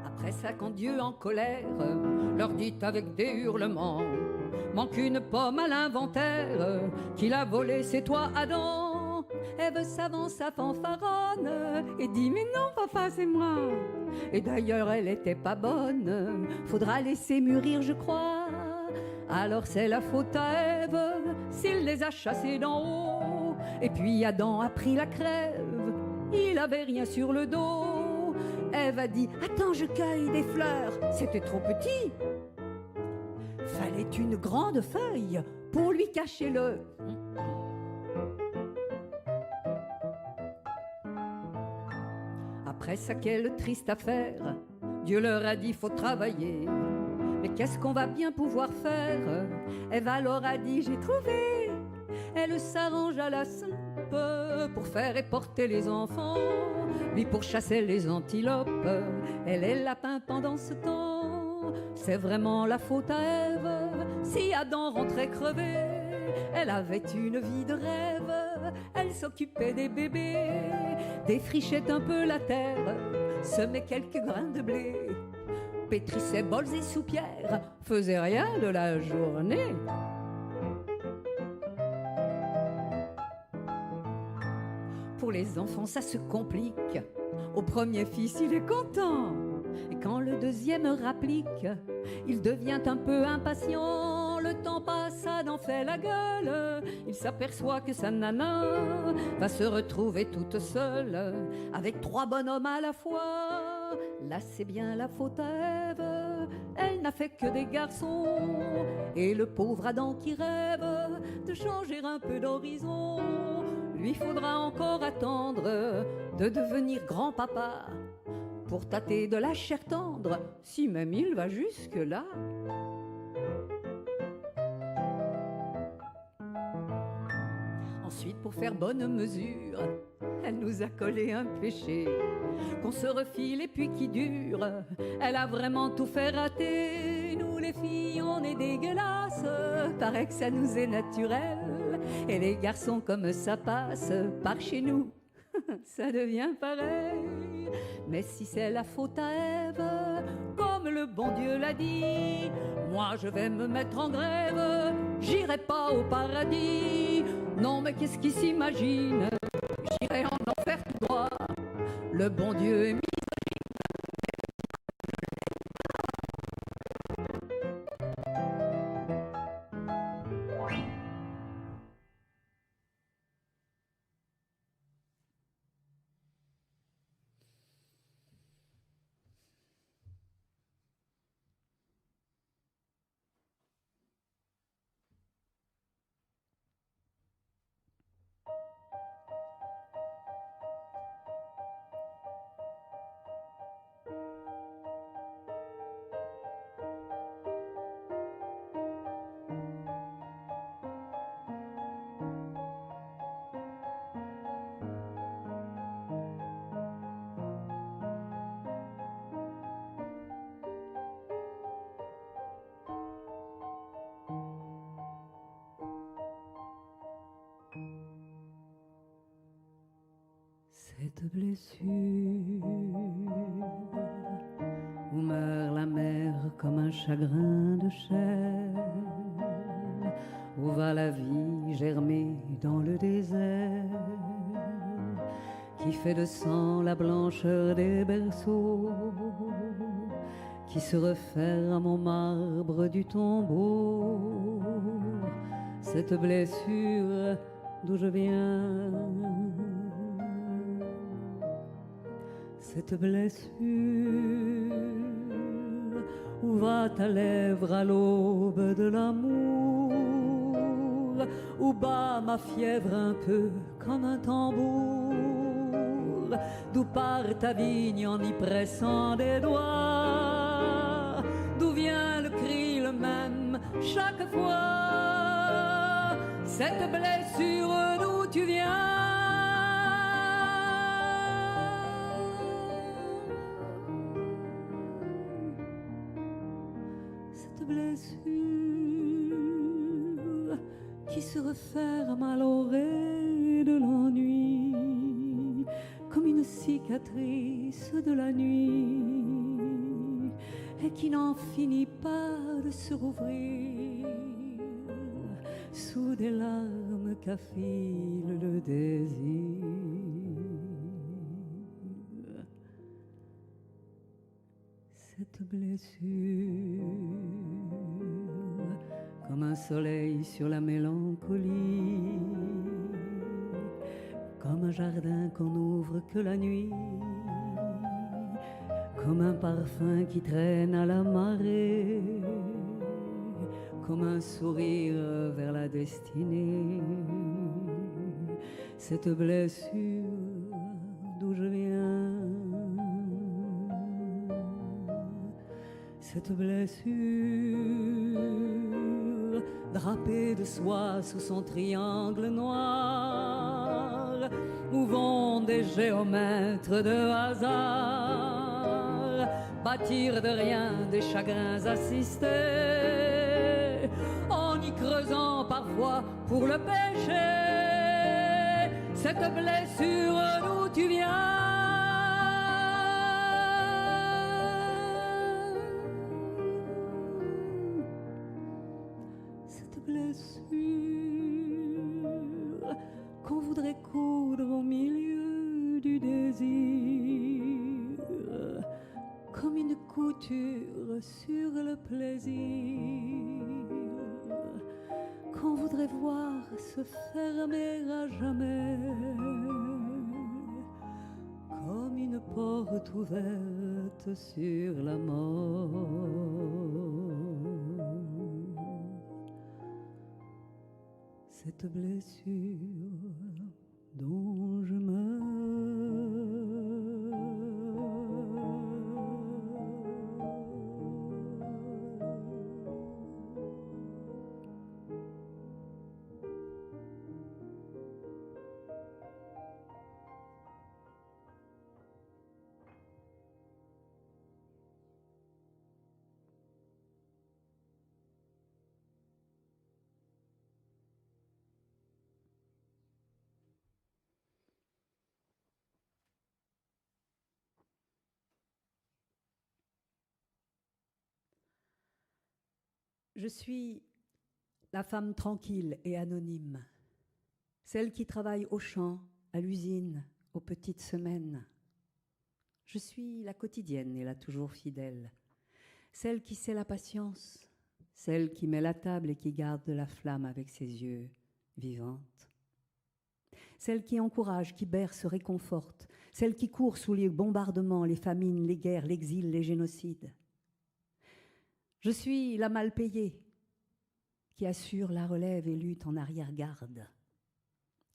Après ça quand Dieu en colère leur dit avec des hurlements, manque une pomme à l'inventaire, qui l'a volée c'est toi Adam. Ève s'avance à fanfaronne et dit mais non papa c'est moi. Et d'ailleurs elle était pas bonne, faudra laisser mûrir je crois. Alors c'est la faute à Ève s'il les a chassés d'en haut. Et puis Adam a pris la crève, il avait rien sur le dos. Ève a dit attends je cueille des fleurs, c'était trop petit. Fallait une grande feuille pour lui cacher le... Après ça, quelle triste affaire, Dieu leur a dit faut travailler. Mais qu'est-ce qu'on va bien pouvoir faire? Ève alors a dit j'ai trouvé. Elle s'arrange à la simple pour faire et porter les enfants, lui pour chasser les antilopes, elle est lapin pendant ce temps. C'est vraiment la faute à Ève si Adam rentrait crevé. Elle avait une vie de rêve, elle s'occupait des bébés, défrichait un peu la terre, semait quelques grains de blé, pétrissait bols et soupières, faisait rien de la journée. Pour les enfants ça se complique, au premier fils il est content, et quand le deuxième rapplique, il devient un peu impatient. Le temps passe, Adam fait la gueule, il s'aperçoit que sa nana va se retrouver toute seule, avec 3 bonhommes à la fois. Là c'est bien la faute à Ève, elle n'a fait que des garçons, et le pauvre Adam qui rêve de changer un peu d'horizon, lui faudra encore attendre de devenir grand-papa pour tâter de la chair tendre, si même il va jusque-là. Ensuite, pour faire bonne mesure, elle nous a collé un péché qu'on se refile et puis qui dure. Elle a vraiment tout fait rater. Nous les filles, on est dégueulasses, paraît que ça nous est naturel. Et les garçons, comme ça passe par chez nous, ça devient pareil. Mais si c'est la faute à Ève, comme le bon Dieu l'a dit, moi je vais me mettre en grève, j'irai pas au paradis. Non mais qu'est-ce qui s'imagine, j'irai en enfer tout droit. Le bon Dieu est cette blessure où meurt la mer comme un chagrin de chair, où va la vie germer dans le désert, qui fait de sang la blancheur des berceaux, qui se referme au marbre du tombeau, cette blessure d'où je viens, cette blessure où va ta lèvre à l'aube de l'amour, où bat ma fièvre un peu comme un tambour, d'où part ta vigne en y pressant des doigts, d'où vient le cri le même chaque fois, cette blessure d'où tu viens. Cette blessure qui se referme à l'oreille de l'ennui, comme une cicatrice de la nuit, et qui n'en finit pas de se rouvrir sous des larmes qu'affile le désir. Cette blessure, comme un soleil sur la mélancolie, comme un jardin qu'on n'ouvre que la nuit, comme un parfum qui traîne à la marée, comme un sourire vers la destinée, cette blessure d'où je viens, cette blessure drapée de soie sous son triangle noir, où vont des géomètres de hasard bâtir de rien des chagrins assistés, en y creusant parfois pour le péché, cette blessure d'où tu viens. Cette blessure qu'on voudrait coudre au milieu du désir, comme une couture sur le plaisir, qu'on voudrait voir se fermer à jamais, comme une porte ouverte sur la mort. Cette blessure dont je meurs. Je suis la femme tranquille et anonyme, celle qui travaille au champ, à l'usine, aux petites semaines. Je suis la quotidienne et la toujours fidèle, celle qui sait la patience, celle qui met la table et qui garde la flamme avec ses yeux, vivante. Celle qui encourage, qui berce, réconforte, celle qui court sous les bombardements, les famines, les guerres, l'exil, les génocides. Je suis la mal payée, qui assure la relève et lutte en arrière-garde,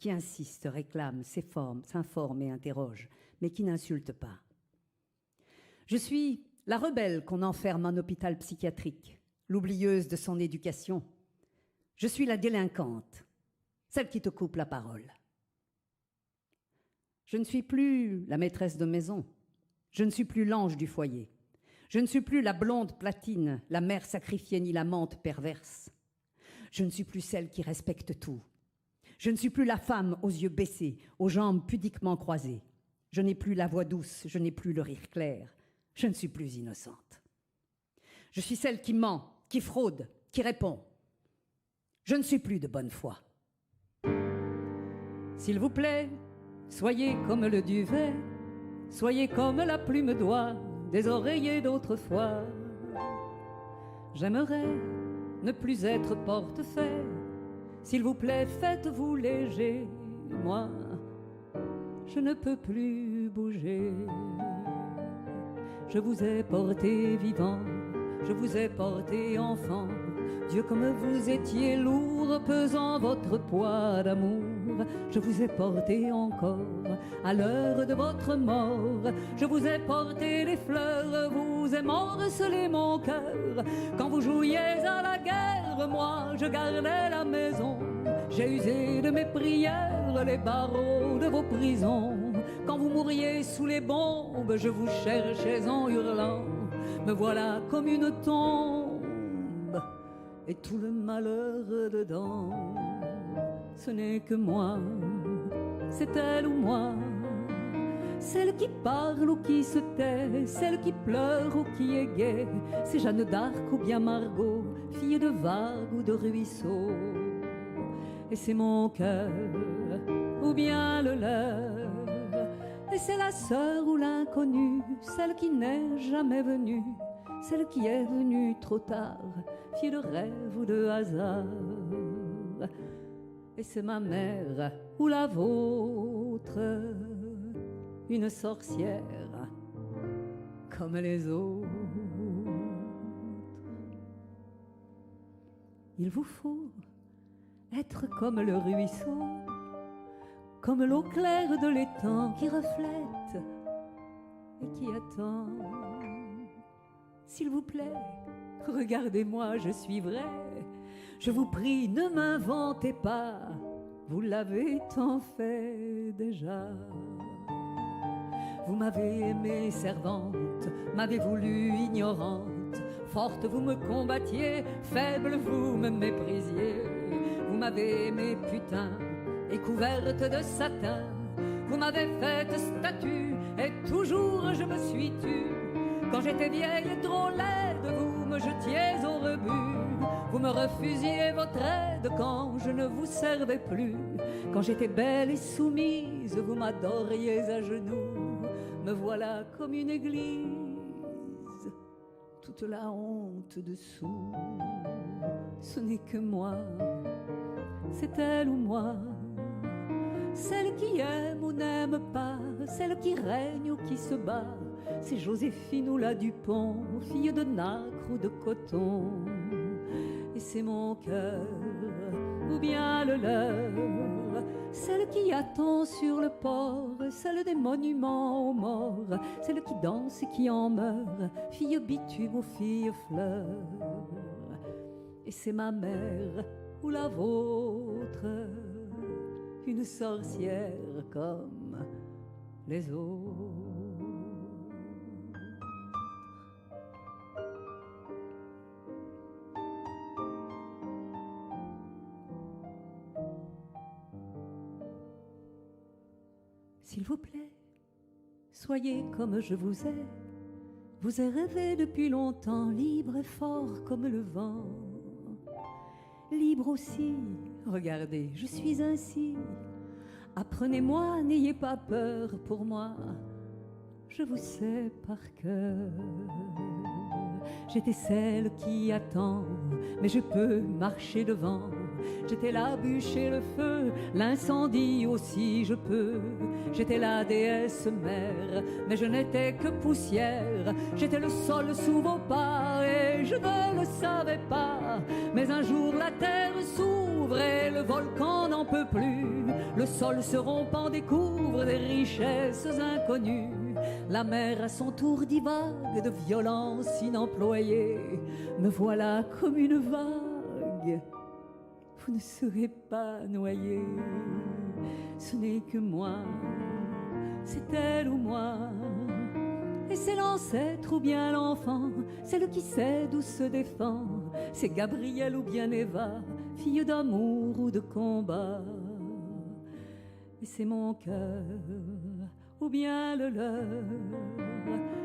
qui insiste, réclame, s'informe et interroge, mais qui n'insulte pas. Je suis la rebelle qu'on enferme en hôpital psychiatrique, l'oublieuse de son éducation. Je suis la délinquante, celle qui te coupe la parole. Je ne suis plus la maîtresse de maison, je ne suis plus l'ange du foyer. Je ne suis plus la blonde platine, la mère sacrifiée ni l'amante perverse. Je ne suis plus celle qui respecte tout. Je ne suis plus la femme aux yeux baissés, aux jambes pudiquement croisées. Je n'ai plus la voix douce, je n'ai plus le rire clair. Je ne suis plus innocente. Je suis celle qui ment, qui fraude, qui répond. Je ne suis plus de bonne foi. S'il vous plaît, soyez comme le duvet, soyez comme la plume d'oie des oreillers d'autrefois. J'aimerais ne plus être portefaix. S'il vous plaît, faites-vous léger. Moi, je ne peux plus bouger. Je vous ai porté vivant, je vous ai porté enfant. Dieu, comme vous étiez lourd, pesant votre poids d'amour. Je vous ai porté encore à l'heure de votre mort. Je vous ai porté les fleurs, vous ai morcelé mon cœur. Quand vous jouiez à la guerre, moi je gardais la maison. J'ai usé de mes prières les barreaux de vos prisons. Quand vous mouriez sous les bombes, je vous cherchais en hurlant. Me voilà comme une tombe et tout le malheur dedans. Ce n'est que moi, c'est elle ou moi, celle qui parle ou qui se tait, celle qui pleure ou qui est gaie. C'est Jeanne d'Arc ou bien Margot, fille de vague ou de ruisseau. Et c'est mon cœur ou bien le leur. Et c'est la sœur ou l'inconnue, celle qui n'est jamais venue, celle qui est venue trop tard, fille de rêve ou de hasard. Et c'est ma mère ou la vôtre, une sorcière comme les autres. Il vous faut être comme le ruisseau, comme l'eau claire de l'étang qui reflète et qui attend. S'il vous plaît, regardez-moi, je suis vrai. Je vous prie, ne m'inventez pas, vous l'avez tant fait déjà. Vous m'avez aimée servante, m'avez voulu ignorante. Forte, vous me combattiez, faible, vous me méprisiez. Vous m'avez aimée putain et couverte de satin. Vous m'avez faite statue et toujours je me suis tue. Quand j'étais vieille et trop laide, vous me jetiez au rebut. Vous me refusiez votre aide quand je ne vous servais plus. Quand j'étais belle et soumise, vous m'adoriez à genoux. Me voilà comme une église, toute la honte dessous. Ce n'est que moi, c'est elle ou moi, celle qui aime ou n'aime pas, celle qui règne ou qui se bat. C'est Joséphine ou la Dupont, fille de nacre ou de coton. Et c'est mon cœur ou bien le leur, celle qui attend sur le port, celle des monuments aux morts, celle qui danse et qui en meurt, fille bitume ou fille fleur. Et c'est ma mère ou la vôtre, une sorcière comme les autres. S'il vous plaît, soyez comme je vous ai. Vous ai rêvé depuis longtemps, libre et fort comme le vent. Libre aussi, regardez, je suis ainsi. Apprenez-moi, n'ayez pas peur pour moi. Je vous sais par cœur. J'étais celle qui attend, mais je peux marcher devant. J'étais la bûche et le feu, l'incendie aussi je peux. J'étais la déesse mère, mais je n'étais que poussière. J'étais le sol sous vos pas et je ne le savais pas. Mais un jour la terre s'ouvre et le volcan n'en peut plus. Le sol se rompant découvre des richesses inconnues. La mer à son tour divague de violence inemployée. Me voilà comme une vague, vous ne serez pas noyé. Ce n'est que moi, c'est elle ou moi. Et c'est l'ancêtre ou bien l'enfant, celle qui sait d'où se défend. C'est Gabrielle ou bien Eva, fille d'amour ou de combat. Et c'est mon cœur ou bien le leur,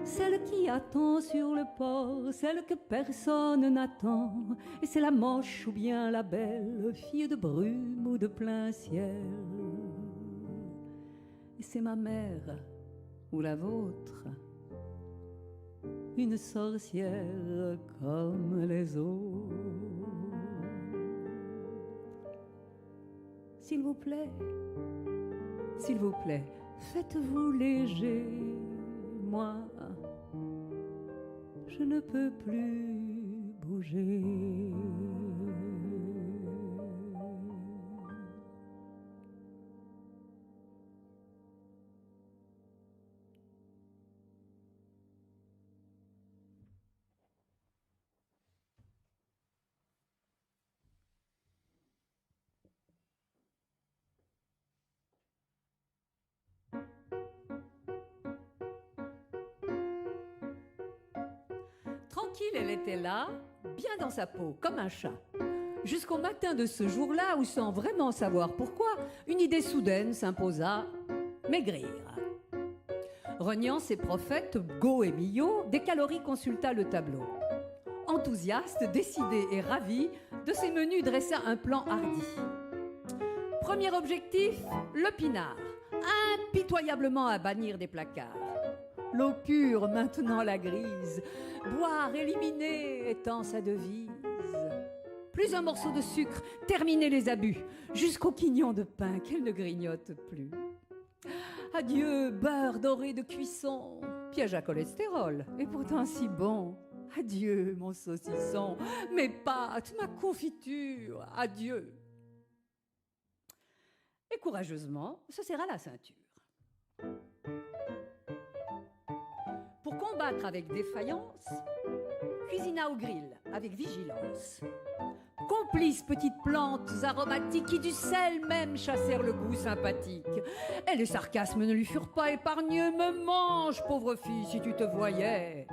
celle qui attend sur le port, celle que personne n'attend, et c'est la moche ou bien la belle, fille de brume ou de plein ciel. Et c'est ma mère ou la vôtre, une sorcière comme les autres. S'il vous plaît, faites-vous léger, moi, je ne peux plus bouger. Tranquille, elle était là, bien dans sa peau, comme un chat. Jusqu'au matin de ce jour-là, où sans vraiment savoir pourquoi, une idée soudaine s'imposa, maigrir. Reniant ses prophètes, Go et Millot, Décalorie consulta le tableau. Enthousiaste, décidé et ravi, de ses menus dressa un plan hardi. Premier objectif, le pinard, impitoyablement à bannir des placards. L'eau pure, maintenant la grise, boire, éliminer, étant sa devise. Plus un morceau de sucre, terminer les abus, jusqu'au quignon de pain qu'elle ne grignote plus. Adieu, beurre doré de cuisson, piège à cholestérol, et pourtant si bon. Adieu, mon saucisson, mes pâtes, ma confiture, adieu. Et courageusement se serra la ceinture. Pour combattre avec défaillance, cuisina au grill avec vigilance. Complices petites plantes aromatiques qui du sel même chassèrent le goût sympathique. Et les sarcasmes ne lui furent pas épargneux. Me mange, pauvre fille, si tu te voyais.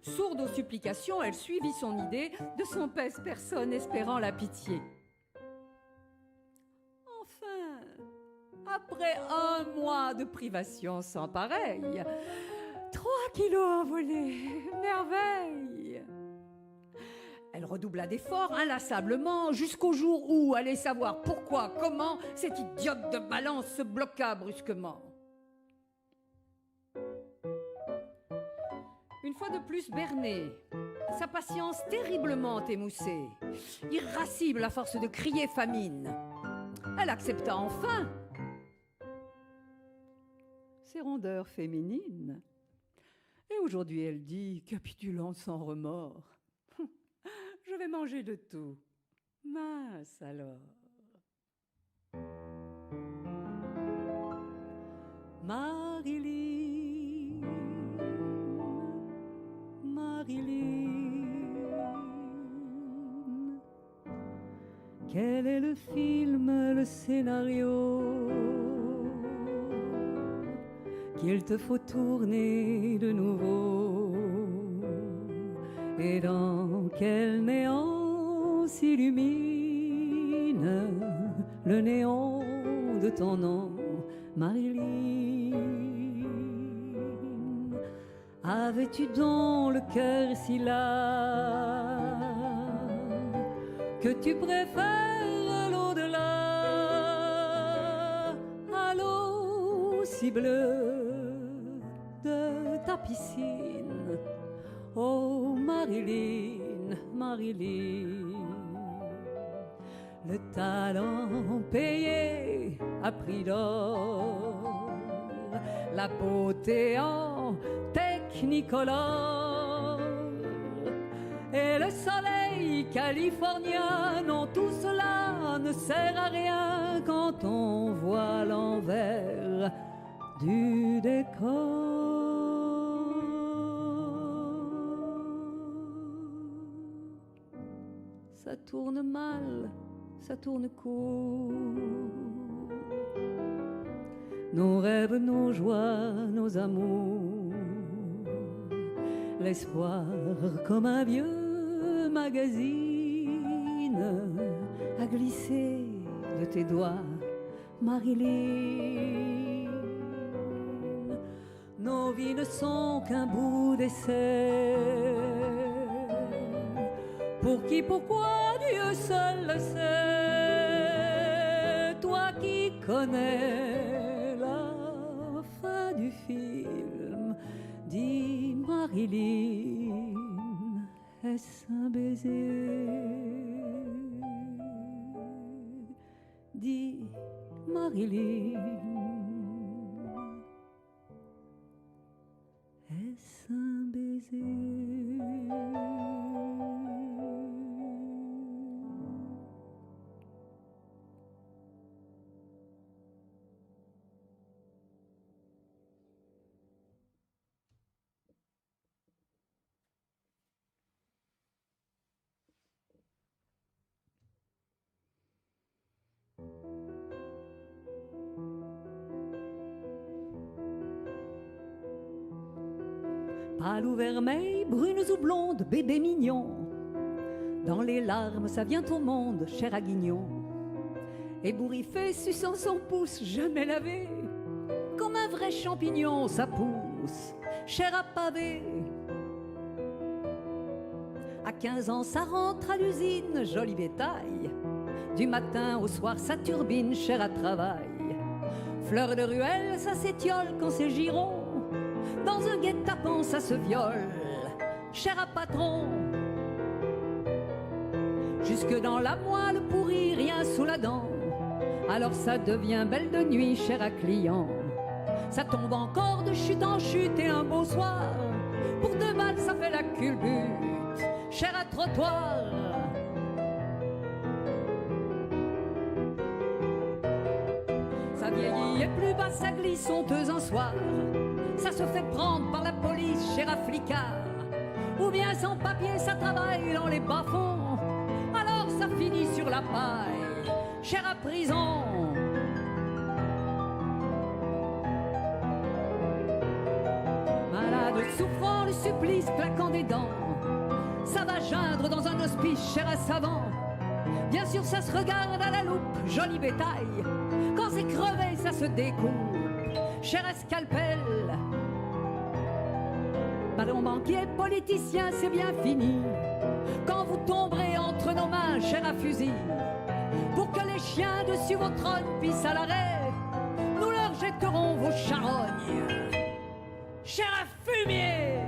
Sourde aux supplications, elle suivit son idée, de son pèse personne espérant la pitié. Enfin, après un mois de privation sans pareil, 3 kilos envolés, merveille! Elle redoubla d'efforts inlassablement jusqu'au jour où, allez savoir pourquoi, comment, cette idiote de balance se bloqua brusquement. Une fois de plus bernée, sa patience terriblement émoussée, irascible à force de crier famine, elle accepta enfin ses rondeurs féminines. Et aujourd'hui, elle dit, capitulant sans remords, « Je vais manger de tout. Mince alors. » Marilyn, Marilyn, quel est le film, le scénario qu'il te faut tourner de nouveau, et dans quel néant s'illumine le néon de ton nom, Marilyn. Avais-tu donc le cœur si là que tu préfères l'au-delà à l'eau si bleue de ta piscine? Oh Marilyn, Marilyn, le talent payé à prix d'or, la beauté en technicolore et le soleil californien, non, tout cela ne sert à rien quand on voit l'envers du décor. Ça tourne mal, ça tourne court. Nos rêves, nos joies, nos amours, l'espoir comme un vieux magazine a glissé de tes doigts, Marilyn. vies ne sont qu'un bout d'essai. Pour qui, pourquoi, Dieu seul le sait. Toi qui connais la fin du film, dis Marilyn, est-ce un baiser? Dis Marilyn, est-ce un baiser? Pâle ou vermeil, brunes ou blondes, bébé mignon. Dans les larmes, ça vient au monde, cher à Guignon. Ébouriffé, suçant son pouce, jamais lavé. Comme un vrai champignon, ça pousse, cher à pavé. À 15 ans, ça rentre à l'usine, joli bétail. Du matin au soir, ça turbine, cher à travail. Fleur de ruelle, ça s'étiole quand c'est giron. Dans un guet-apens, ça se viole, cher à patron. Jusque dans la moelle pourrie, rien sous la dent. Alors ça devient belle de nuit, cher à client. Ça tombe encore de chute en chute et un beau soir. Pour 2 balles, ça fait la culbute, cher à trottoir. Ça vieillit et plus bas, ça glisse honteuse un soir. Ça se fait prendre par la police, cher à flicard. Ou bien sans papier, ça travaille dans les bas-fonds. Alors ça finit sur la paille, cher à prison. Malade, souffrant, le supplice, claquant des dents. Ça va geindre dans un hospice, cher à savant. Bien sûr, ça se regarde à la loupe, joli bétail. Quand c'est crevé, ça se découpe, cher à scalpel. Ballon banquier, politicien, c'est bien fini. Quand vous tomberez entre nos mains, cher à fusil. Pour que les chiens dessus vos trônes pissent à l'arrêt, nous leur jetterons vos charognes, cher à fumier.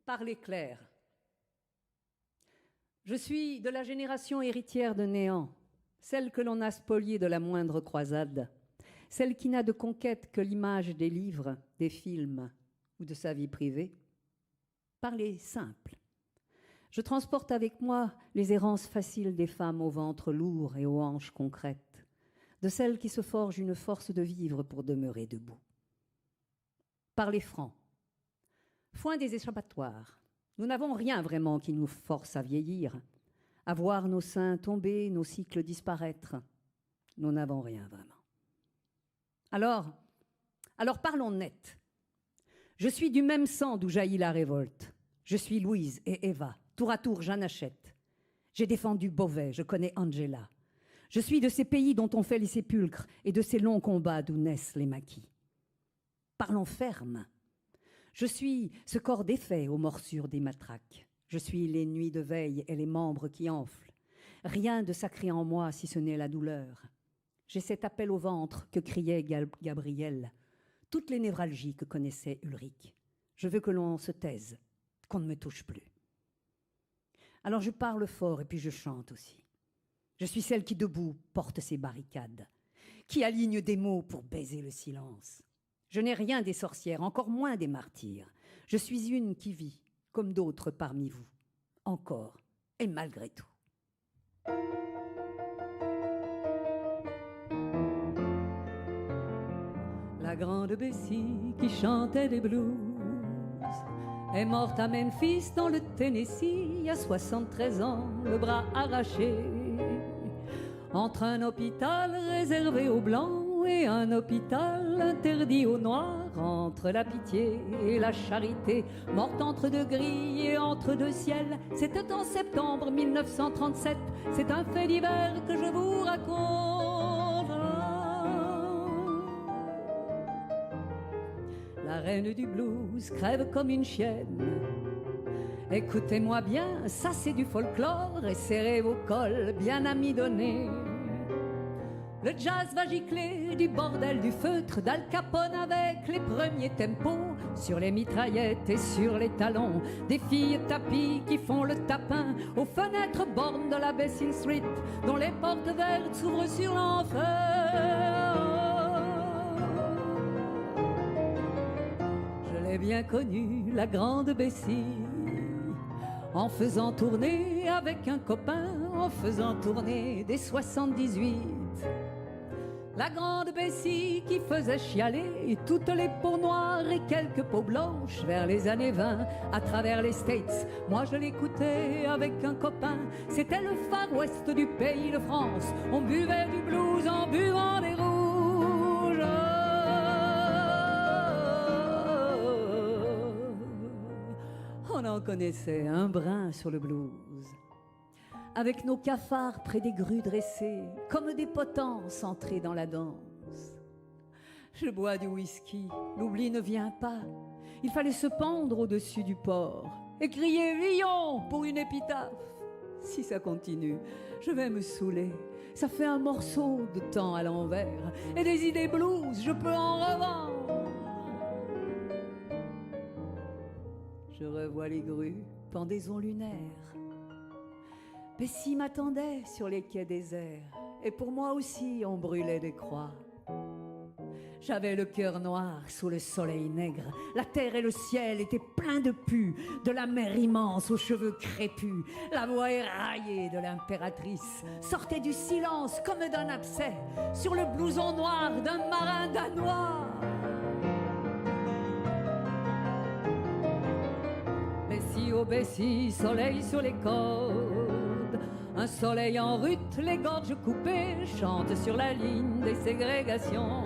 Parlez clair. Je suis de la génération héritière de néant, celle que l'on a spoliée de la moindre croisade, celle qui n'a de conquête que l'image des livres, des films ou de sa vie privée. Parlez simple. Je transporte avec moi les errances faciles des femmes au ventre lourd et aux hanches concrètes, de celles qui se forgent une force de vivre pour demeurer debout. Parlez franc. Foin des échappatoires. Nous n'avons rien vraiment qui nous force à vieillir, à voir nos seins tomber, nos cycles disparaître. Nous n'avons rien vraiment. Alors parlons net. Je suis du même sang d'où jaillit la révolte. Je suis Louise et Eva, tour à tour Jeanne Hachette. J'ai défendu Beauvais, je connais Angela. Je suis de ces pays dont on fait les sépulcres et de ces longs combats d'où naissent les maquis. Parlons ferme. Je suis ce corps défait aux morsures des matraques. Je suis les nuits de veille et les membres qui enflent. Rien de sacré en moi si ce n'est la douleur. J'ai cet appel au ventre que criait Gabriel, toutes les névralgies que connaissait Ulrich. Je veux que l'on se taise, qu'on ne me touche plus. Alors je parle fort et puis je chante aussi. Je suis celle qui debout porte ses barricades, qui aligne des mots pour baiser le silence. Je n'ai rien des sorcières, encore moins des martyrs. Je suis une qui vit, comme d'autres parmi vous, encore et malgré tout. La grande Bessie qui chantait des blues est morte à Memphis dans le Tennessee à 73 ans, le bras arraché, entre un hôpital réservé aux blancs et un hôpital interdit aux noirs entre la pitié et la charité, morte entre deux grilles et entre deux ciels. C'était en septembre 1937, c'est un fait divers que je vous raconte. La reine du blues crève comme une chienne. Écoutez-moi bien, ça c'est du folklore, et serrez vos cols bien amidonnés. Le jazz va gicler du bordel du feutre d'Al Capone avec les premiers tempos, sur les mitraillettes et sur les talons des filles tapies qui font le tapin aux fenêtres bornes de la Basin Street, dont les portes vertes s'ouvrent sur l'enfer. Je l'ai bien connue, la grande Bessie, en faisant tourner avec un copain, en faisant tourner des 78. La grande Bessie qui faisait chialer toutes les peaux noires et quelques peaux blanches vers les années 20 à travers les States. Moi je l'écoutais avec un copain, c'était le Far West du pays de France. On buvait du blues en buvant des rouges. On en connaissait un brin sur le blues. Avec nos cafards près des grues dressées, comme des potences entrées dans la danse. Je bois du whisky, l'oubli ne vient pas. Il fallait se pendre au-dessus du port et crier « Villon » pour une épitaphe. Si ça continue, je vais me saouler. Ça fait un morceau de temps à l'envers. Et des idées blues, je peux en revendre. Je revois les grues, pendaisons lunaires. Bessie m'attendait sur les quais déserts, et pour moi aussi on brûlait des croix. J'avais le cœur noir sous le soleil nègre, la terre et le ciel étaient pleins de pus, de la mer immense aux cheveux crépus. La voix éraillée de l'impératrice sortait du silence comme d'un abcès sur le blouson noir d'un marin danois. Bessie, oh Bessie, soleil sur les côtes, un soleil en rut, les gorges coupées, chante sur la ligne des ségrégations.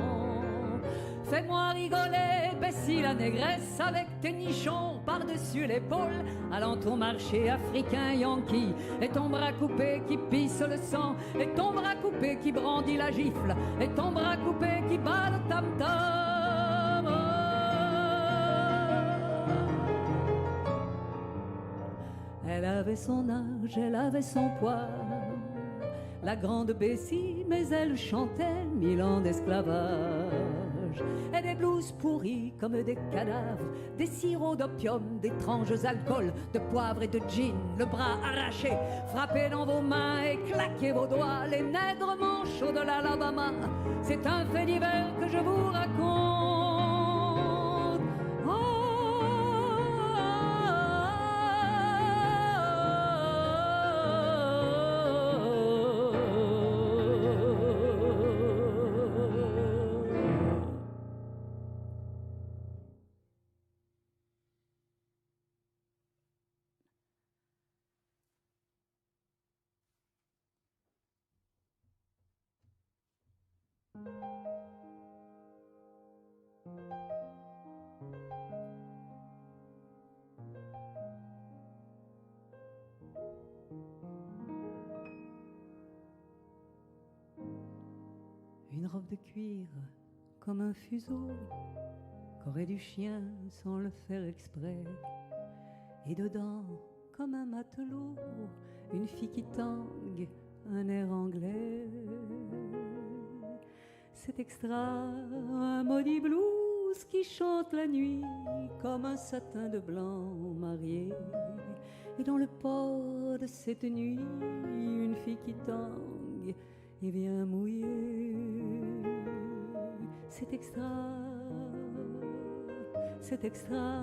Fais-moi rigoler, Bessie la négresse, avec tes nichons par-dessus l'épaule, allant ton marché africain yankee, et ton bras coupé qui pisse le sang, et ton bras coupé qui brandit la gifle, et ton bras coupé qui bat le tam-tam. Elle avait son âge, elle avait son poids, la grande Bessie, mais elle chantait 1000 ans d'esclavage. Et des blues pourris comme des cadavres, des sirops d'opium, d'étranges alcools, de poivre et de gin, le bras arraché, frappez dans vos mains et claquez vos doigts, les nègres manchots de l'Alabama. C'est un fait divers que je vous raconte. Oh, une robe de cuir comme un fuseau qu'aurait du chien sans le faire exprès, et dedans comme un matelot une fille qui tangue un air anglais. C'est extra, un maudit blues qui chante la nuit comme un satin de blanc marié, et dans le port de cette nuit une fille qui tangue et vient mouiller. C'est extra, c'est extra,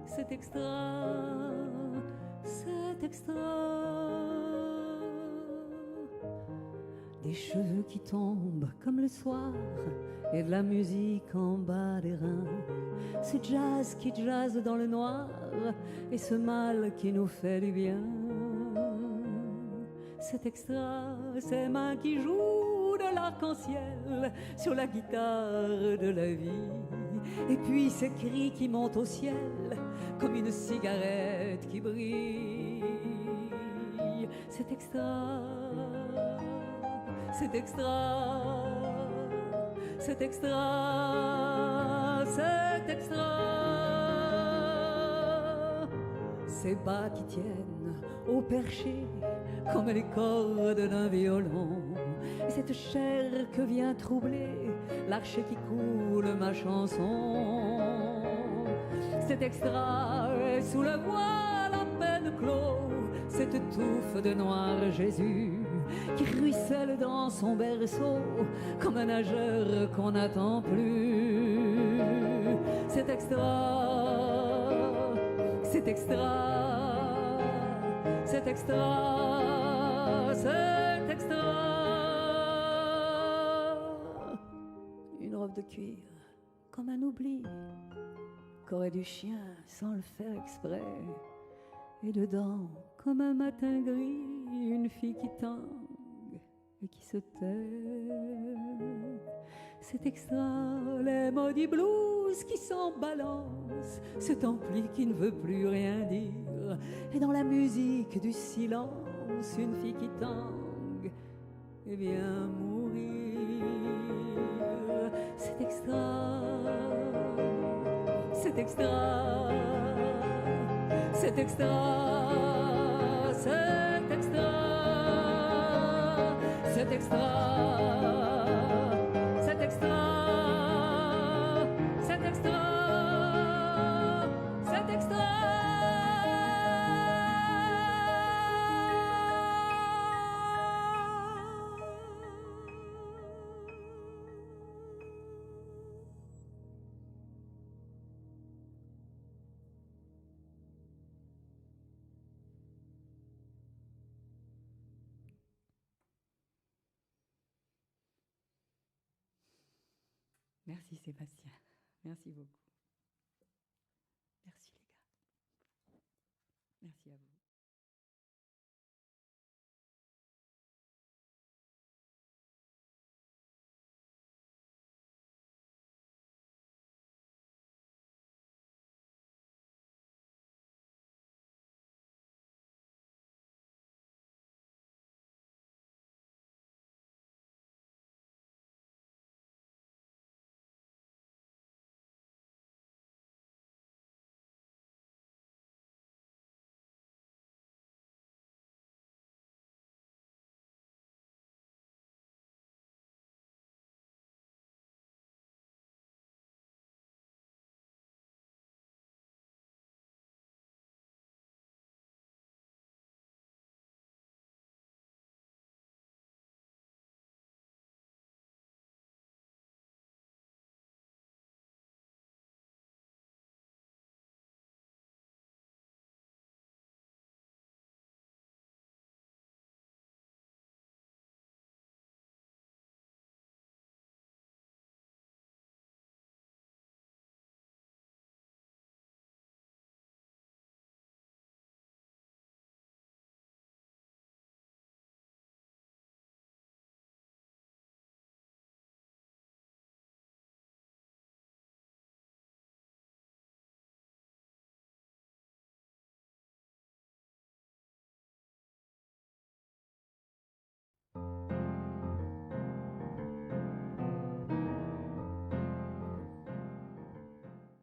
c'est extra, c'est extra. Des cheveux qui tombent comme le soir et de la musique en bas des reins. Ce jazz qui jazz dans le noir et ce mal qui nous fait du bien. C'est extra, ces mains qui jouent de l'arc-en-ciel sur la guitare de la vie. Et puis ces cris qui montent au ciel comme une cigarette qui brille. C'est extra, c'est extra, c'est extra, c'est extra. Ces bas qui tiennent au perché comme les cordes d'un violon. Et cette chair que vient troubler l'arche qui coule ma chanson. C'est extra, et sous le voile à peine clos, cette touffe de noir Jésus qui ruisselle dans son berceau comme un nageur qu'on n'attend plus. C'est extra, c'est extra, c'est extra, c'est extra. Une robe de cuir comme un oubli qu'aurait du chien sans le faire exprès. Et dedans, comme un matin gris, une fille qui tangue et qui se tait. C'est extra, les maudits blues qui s'en balancent, cet ampli qui ne veut plus rien dire. Et dans la musique du silence, une fille qui tangue et vient mourir. C'est extra, c'est extra, c'est extra, c'est extra, c'est extra, c'est extra, c'est extra, c'est extra. Merci Sébastien, merci beaucoup. Merci les gars, merci à vous.